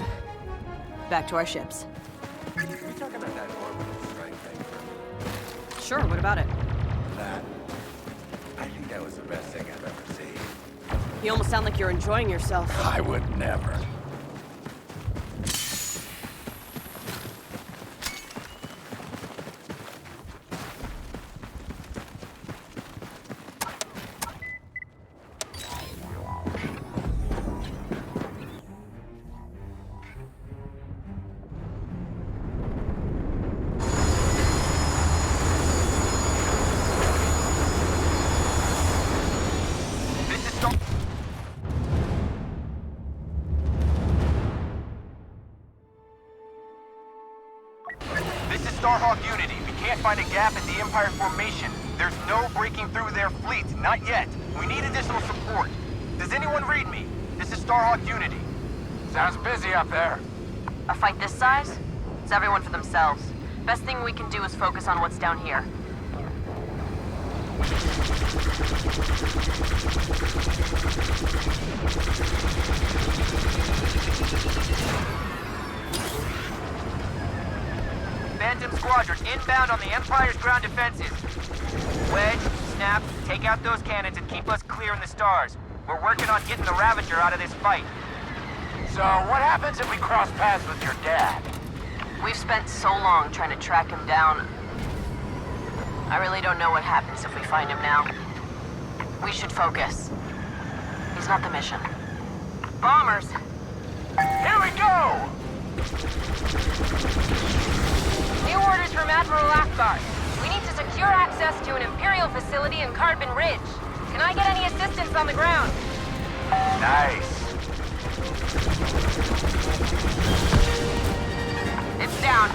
back to our ships. Are you talking about that orbital strike thing? Sure, what about it? That. I think that was the best thing I've ever seen. You almost sound like you're enjoying yourself. I would never. This is Starhawk Unity. We can't find a gap in the Empire formation. There's no breaking through their fleet. Not yet. We need additional support. Does anyone read me? This is Starhawk Unity. Sounds busy up there. A fight this size? It's everyone for themselves. Best thing we can do is focus on what's down here. Phantom Squadron inbound on the Empire's ground defenses. Wedge, Snap, take out those cannons and keep us clear in the stars. We're working on getting the Ravager out of this fight. So, what happens if we cross paths with your dad? We've spent so long trying to track him down. I really don't know what happens if we find him now. We should focus. He's not the mission. Bombers! Here we go! New orders from Admiral Akbar. We need to secure access to an Imperial facility in Carbon Ridge. Can I get any assistance on the ground? Nice. It's down.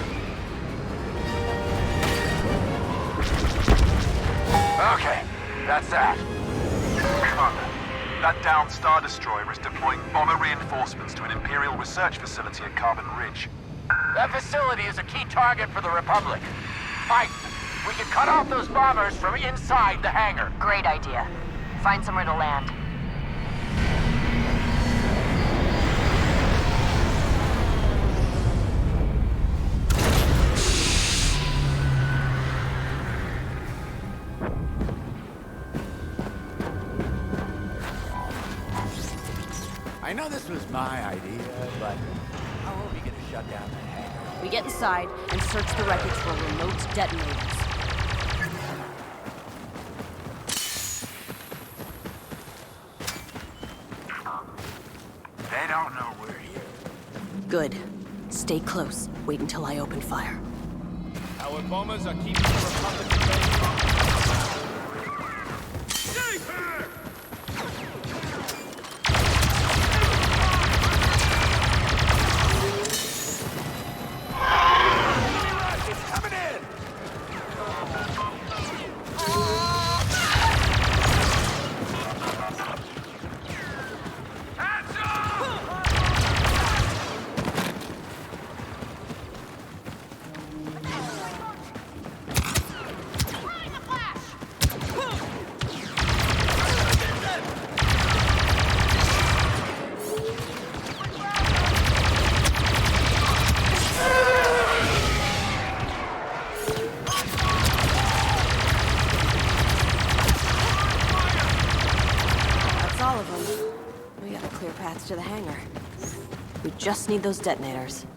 Okay, that's that. Commander, that downed Star Destroyer is deploying bomber reinforcements to an Imperial research facility at Carbon Ridge. That facility is a key target for the Republic. Fight! We can cut off those bombers from inside the hangar. Great idea. Find somewhere to land. I know this was my idea, but how are we gonna shut down that hangar? We get inside and search the wreckage for remote detonators. They don't know we're here. Good. Stay close. Wait until I open fire. Our bombers are keeping the Republic at bay. To the hangar. We just need those detonators.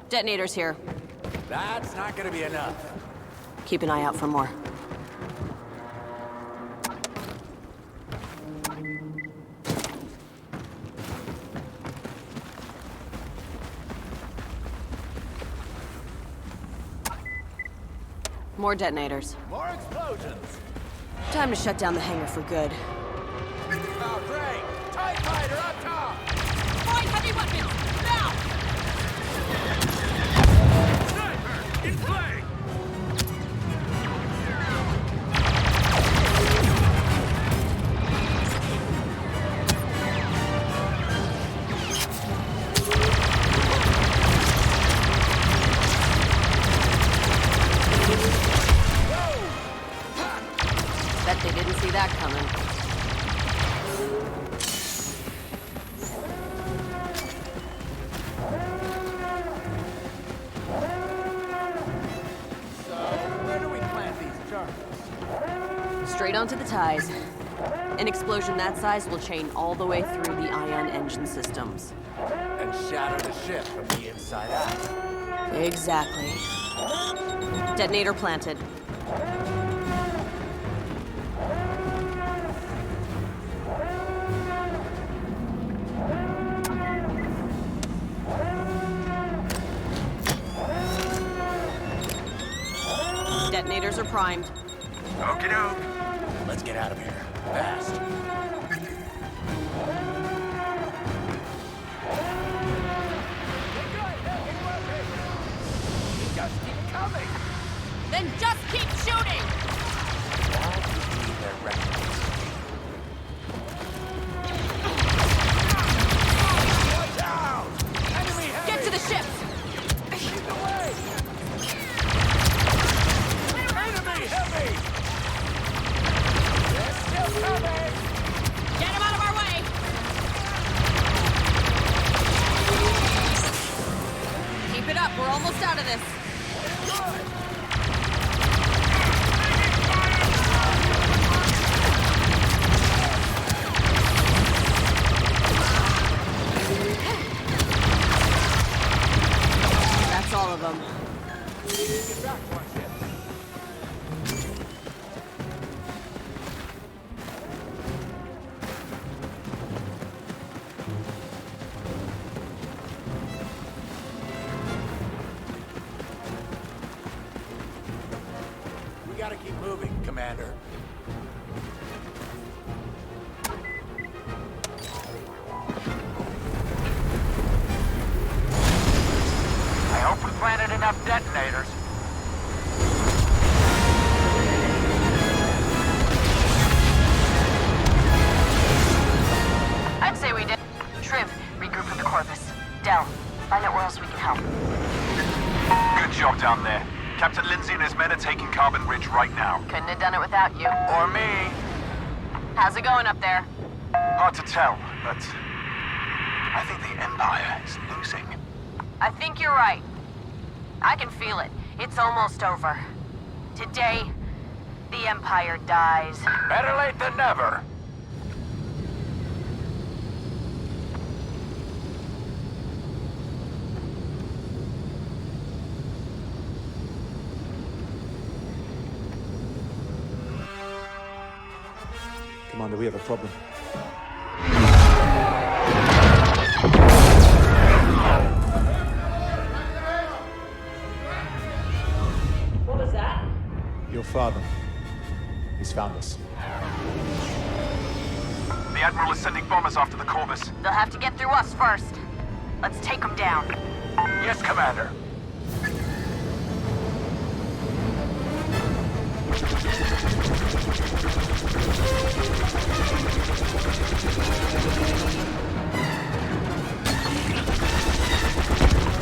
Detonators here. That's not gonna be enough. Keep an eye out for more. More detonators. More explosions! Time to shut down the hangar for good. Oh, great! TIE fighter up top! Find heavy weapons! Now! Sniper! In play! Bet they didn't see that coming. Straight onto the ties. An explosion that size will chain all the way through the ion engine systems. And shatter the ship from the inside out. Exactly. Detonator planted. Detonators are primed. Okie doke. Let's get out of here. Fast. Just keep coming. Then just keep shooting! That would be their record. Watch out! Enemy heavy! Get to the ship! Lead the way! Enemy heavy! They're still coming! Get him out of our way! Keep it up, we're almost out of this. That's all of them. Get back to our ship. We gotta keep moving, Commander. I hope we planted enough detonators. I'd say we did. Triv, regroup with the Corvus. Del, find out where else we can help. Good job down there. Captain Lindsay and his men are taking Carbon Ridge right now. Couldn't have done it without you. Or me. How's it going up there? Hard to tell, but I think the Empire is losing. I think you're right. I can feel it. It's almost over. Today, the Empire dies. Better late than never. Commander, we have a problem. What was that? Your father. He's found us. The Admiral is sending bombers after the Corvus. They'll have to get through us first. Let's take them down. Yes, Commander.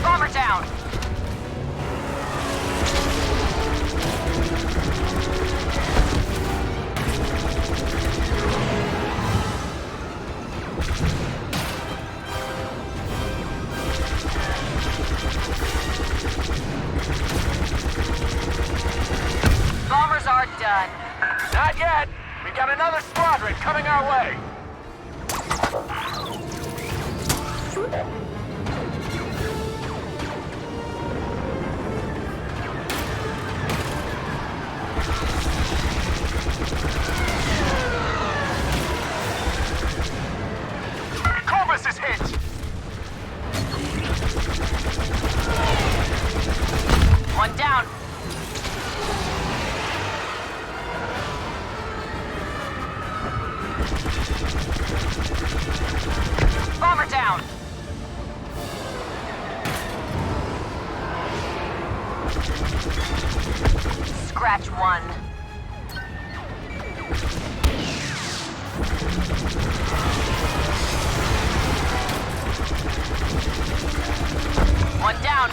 Bomber down! Bombers are done. Not yet. We've got another squadron coming our way. Corvus is hit. One down. Bomber down. Scratch one. One down.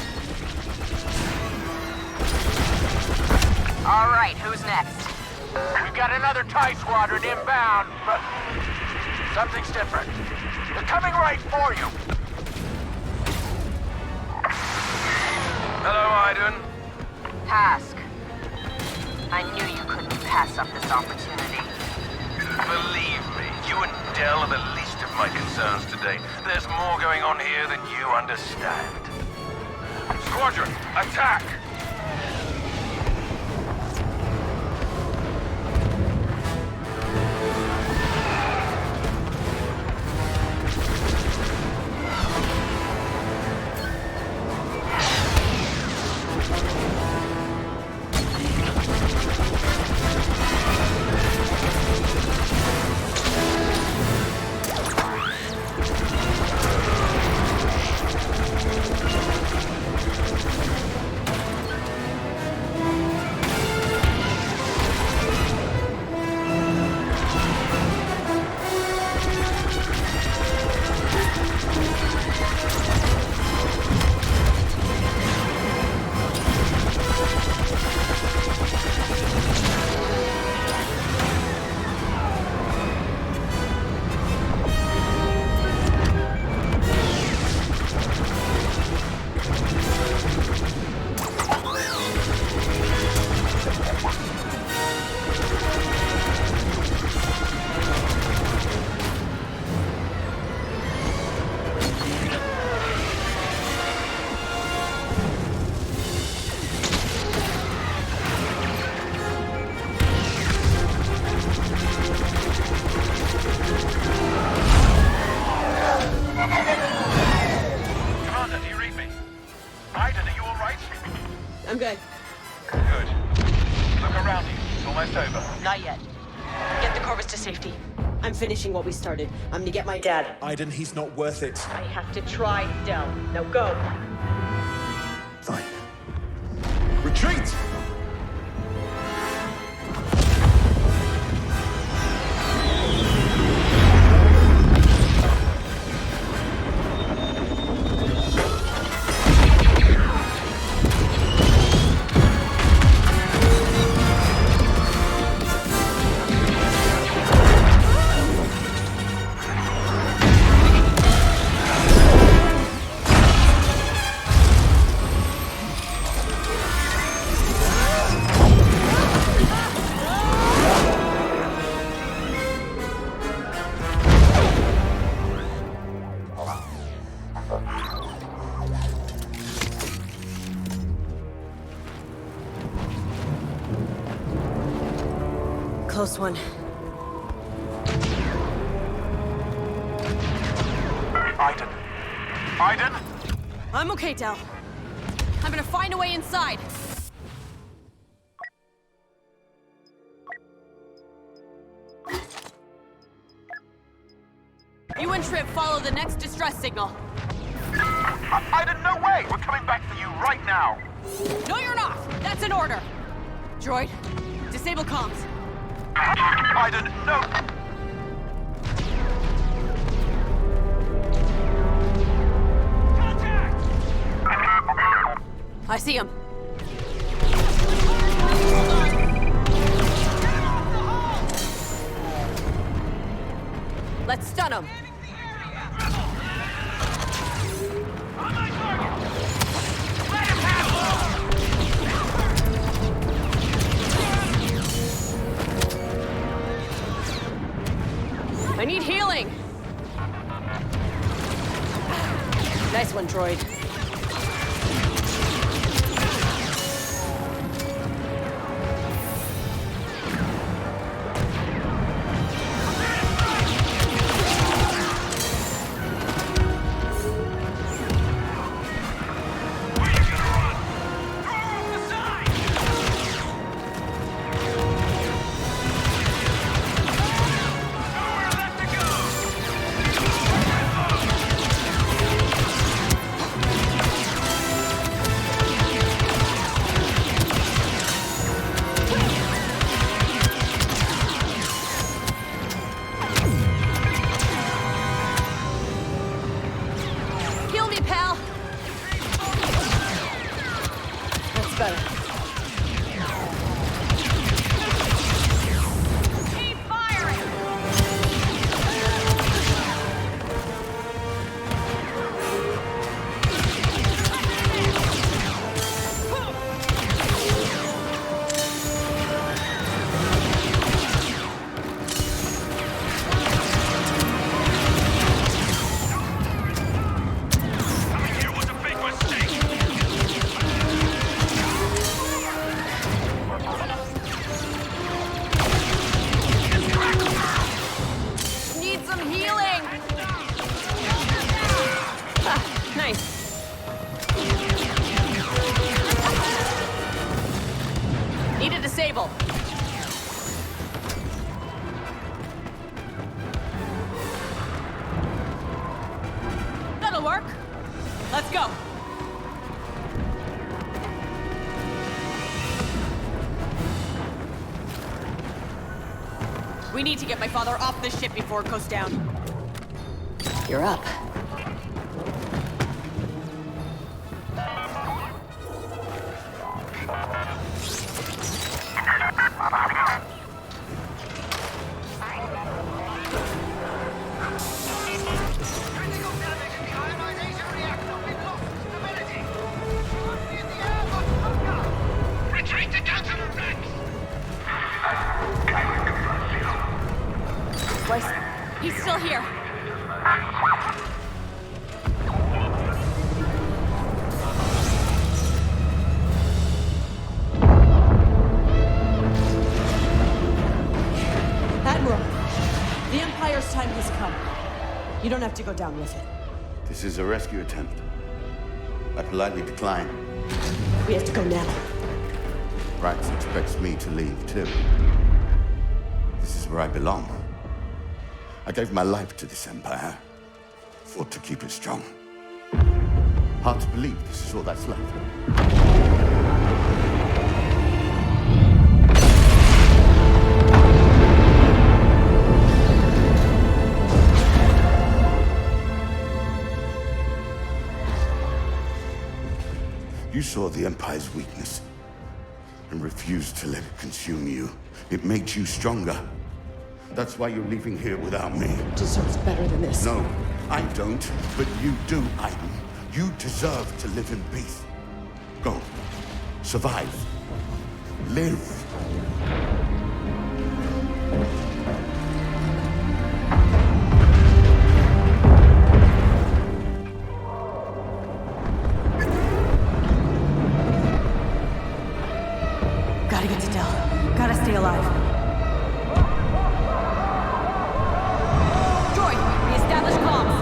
All right, who's next? We've got another TIE squadron inbound, but something's different. They're coming right for you. Hello, Iden. Task. I knew you couldn't pass up this opportunity. Believe me, you and Del are the least of my concerns today. There's more going on here than you understand. Squadron, attack! I'm good. Good. Look around you. It's almost over. Not yet. Get the Corvus to safety. I'm finishing what we started. I'm gonna get my dad. Iden, he's not worth it. I have to try, Del. Now go. Fine. Retreat! Close one. Aiden. Aiden? I'm okay, Del. I'm gonna find a way inside. You and Trip follow the next distress signal. Aiden, no way! We're coming back for you right now! No, you're not! That's an order! Droid, disable comms. Aiden, no! I see him. Let's stun him. I need healing. Nice one, droid. That'll work. Let's go. We need to get my father off this ship before it goes down. You're up. He's still here. Admiral, the Empire's time has come. You don't have to go down with it. This is a rescue attempt. I politely decline. We have to go now. Rax expects me to leave, too. This is where I belong. I gave my life to this empire. Fought to keep it strong. Hard to believe this is all that's left. You saw the Empire's weakness and refused to let it consume you. It made you stronger. That's why you're leaving here without me. Deserves better than this. No, I don't, but you do, Aiden. You deserve to live in peace. Go. Survive. Live. Gotta get to Del. Gotta stay alive. Establish comms.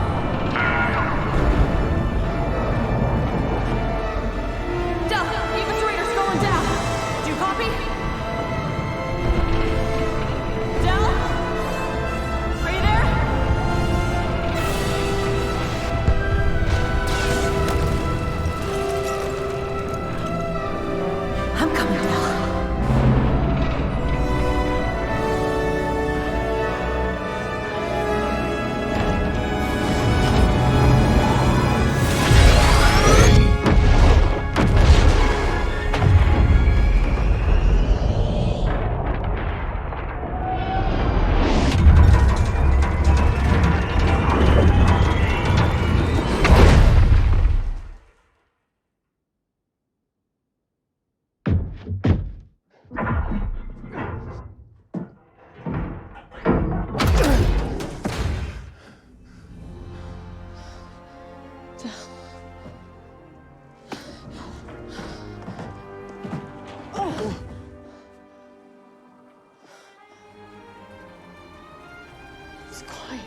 It's quiet.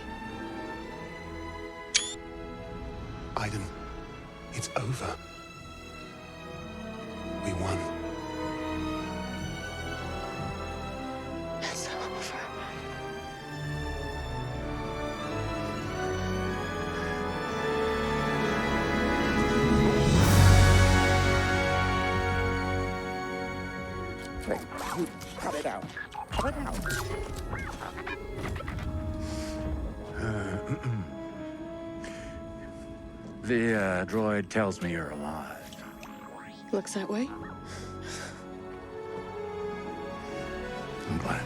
Aiden, it's over. We won. It's over. Frank, you cut it out. Cut it out. The droid tells me you're alive. Looks that way. I'm glad.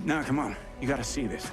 Now, come on. You gotta see this.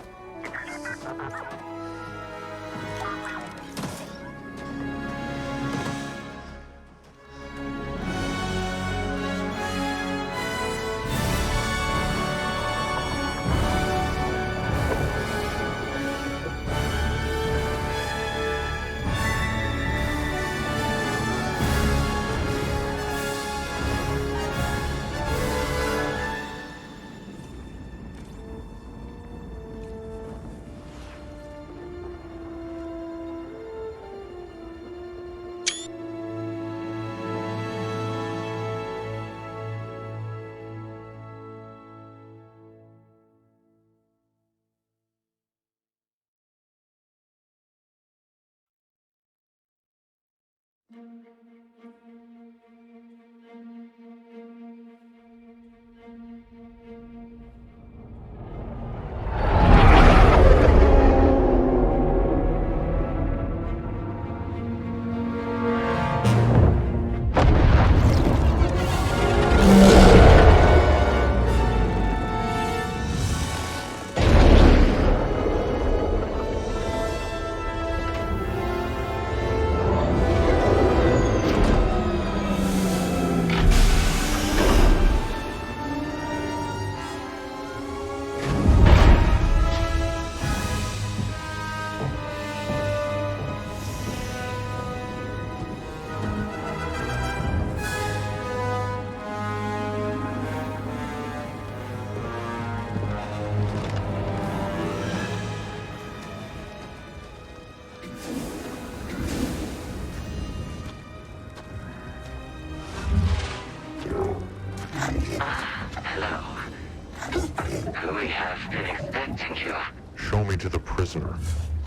We have been expecting you. Show me to the prisoner.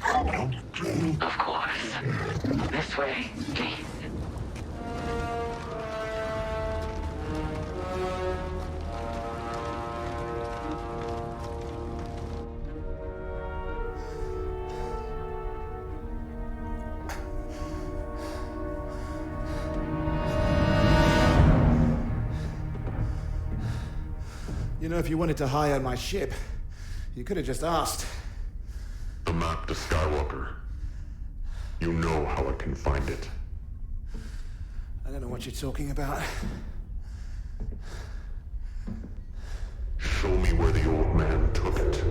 Of course. This way, please. You know, if you wanted to hire my ship, you could have just asked. The map to Skywalker. You know how I can find it. I don't know what you're talking about. Show me where the old man took it.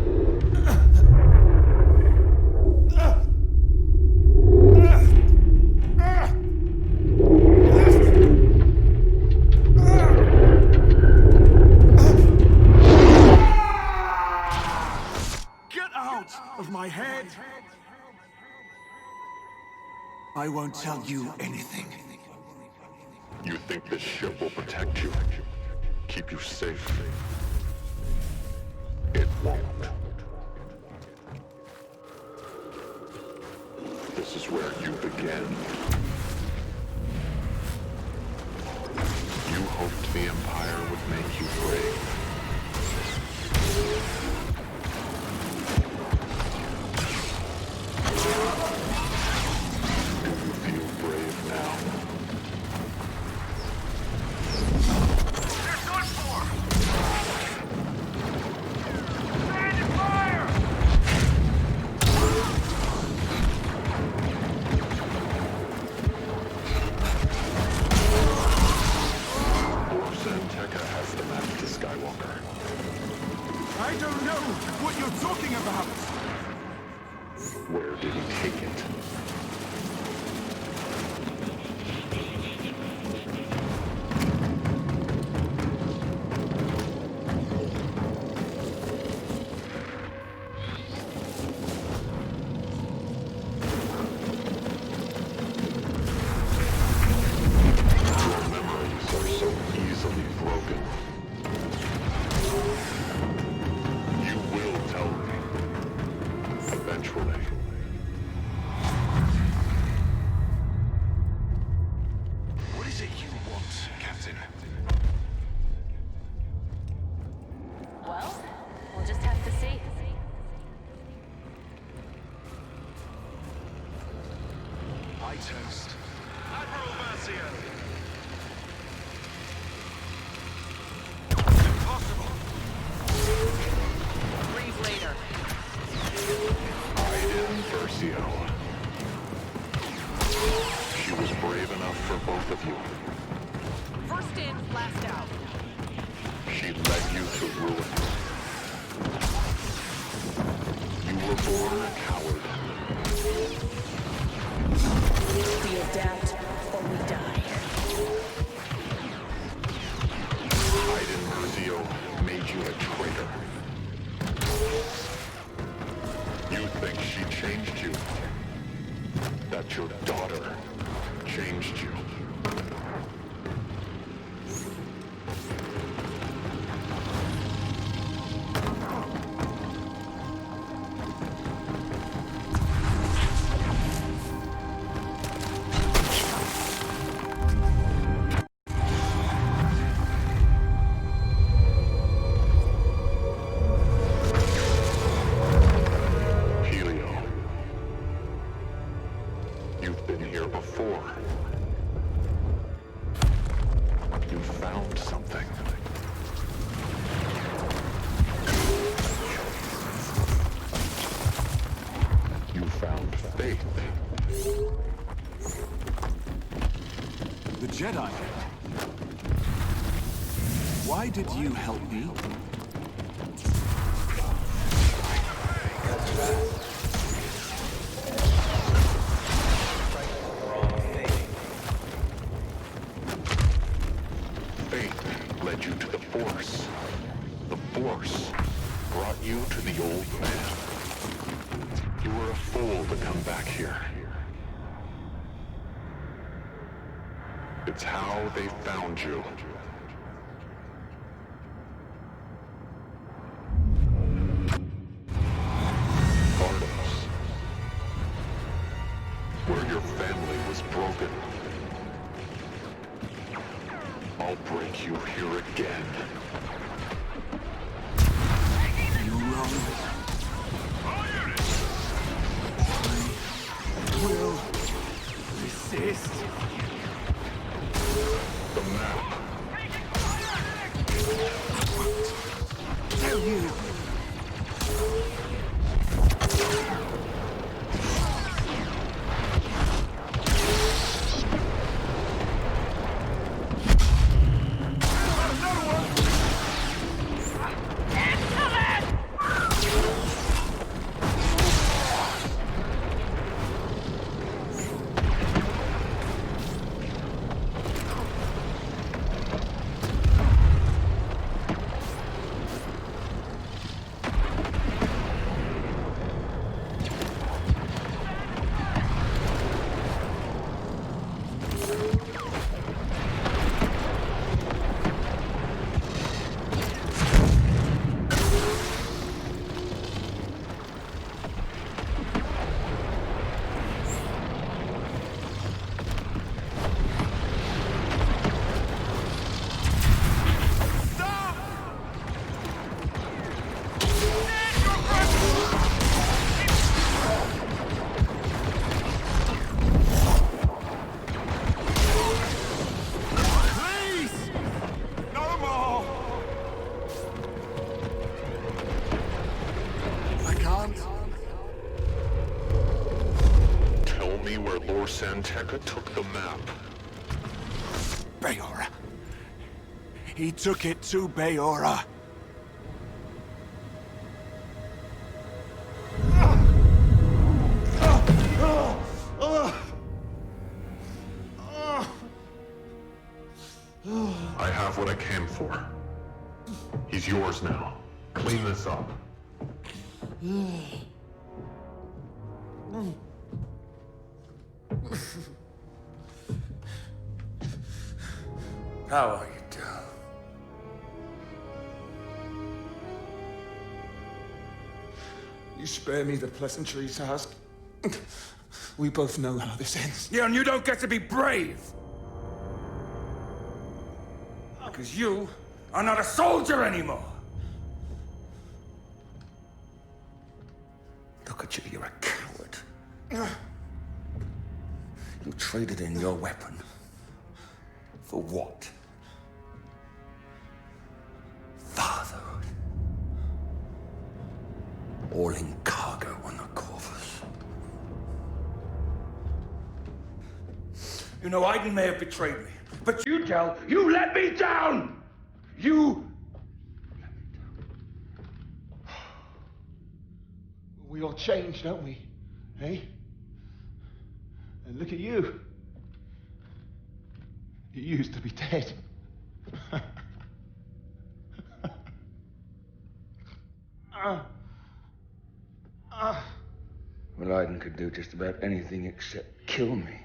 Of my head. I won't tell you anything. You think this ship will protect you? Keep you safe? It won't. This is where you begin. You hoped the Empire would make you brave. I don't know what you're talking about. Where did he take it? We'll just have to see. I toast. Admiral Versio! Breathe later. Iden Versio. She was brave enough for both of you. First in, last out. She led you to ruin. You were born a coward. We adapt or we die. Iden Versio made you a traitor. You think she changed you? That your daughter changed you? You've been here before. You found something. You found faith. The Jedi. Why did you help me? Faith led you to the Force. The Force brought you to the old man. You were a fool to come back here. It's how they found you. Bardos. Where your family was broken. I'll break you here again. You wrong. I will resist. The map. Tell you. Santeca took the map. Bayora. He took it to Bayora. I have what I came for. He's yours now. Clean this up. How are you, Del? You spare me the pleasantries, Task. We both know how this ends. Yeah, and you don't get to be brave! Because you are not a soldier anymore! at you. You're a coward. You traded in your weapon. For what? Fatherhood. All in cargo on the Corvus. You know, Aiden may have betrayed me, but you, Del, you let me down! You let me down. We all change, don't we? Eh? And look at you. You used to be dead. Well, Aiden could do just about anything except kill me.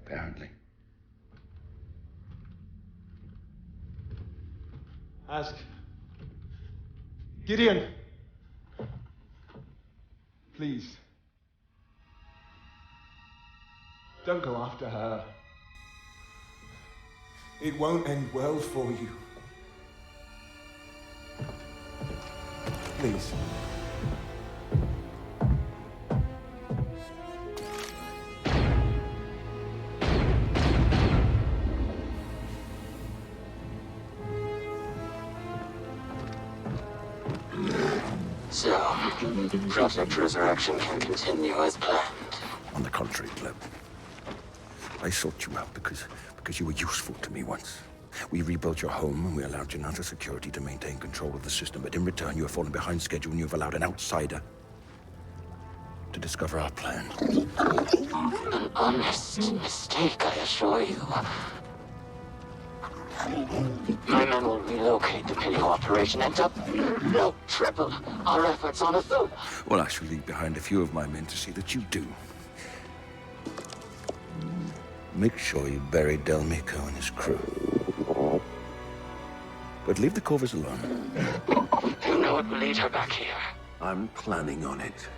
Apparently. Ask. Gideon. Please. Don't go after her. It won't end well for you. Please. So, Project Resurrection can continue as planned. On the contrary, Gleb. I sought you out because you were useful to me once. We rebuilt your home and we allowed Janata Security to maintain control of the system, but in return you have fallen behind schedule and you have allowed an outsider to discover our plan. An honest mistake, I assure you. My men will relocate the Pinnacle operation and triple our efforts on Athena. Well, I shall leave behind a few of my men to see that you do. Make sure you bury Del Mico and his crew. But leave the Corvus alone. You know it will lead her back here. I'm planning on it.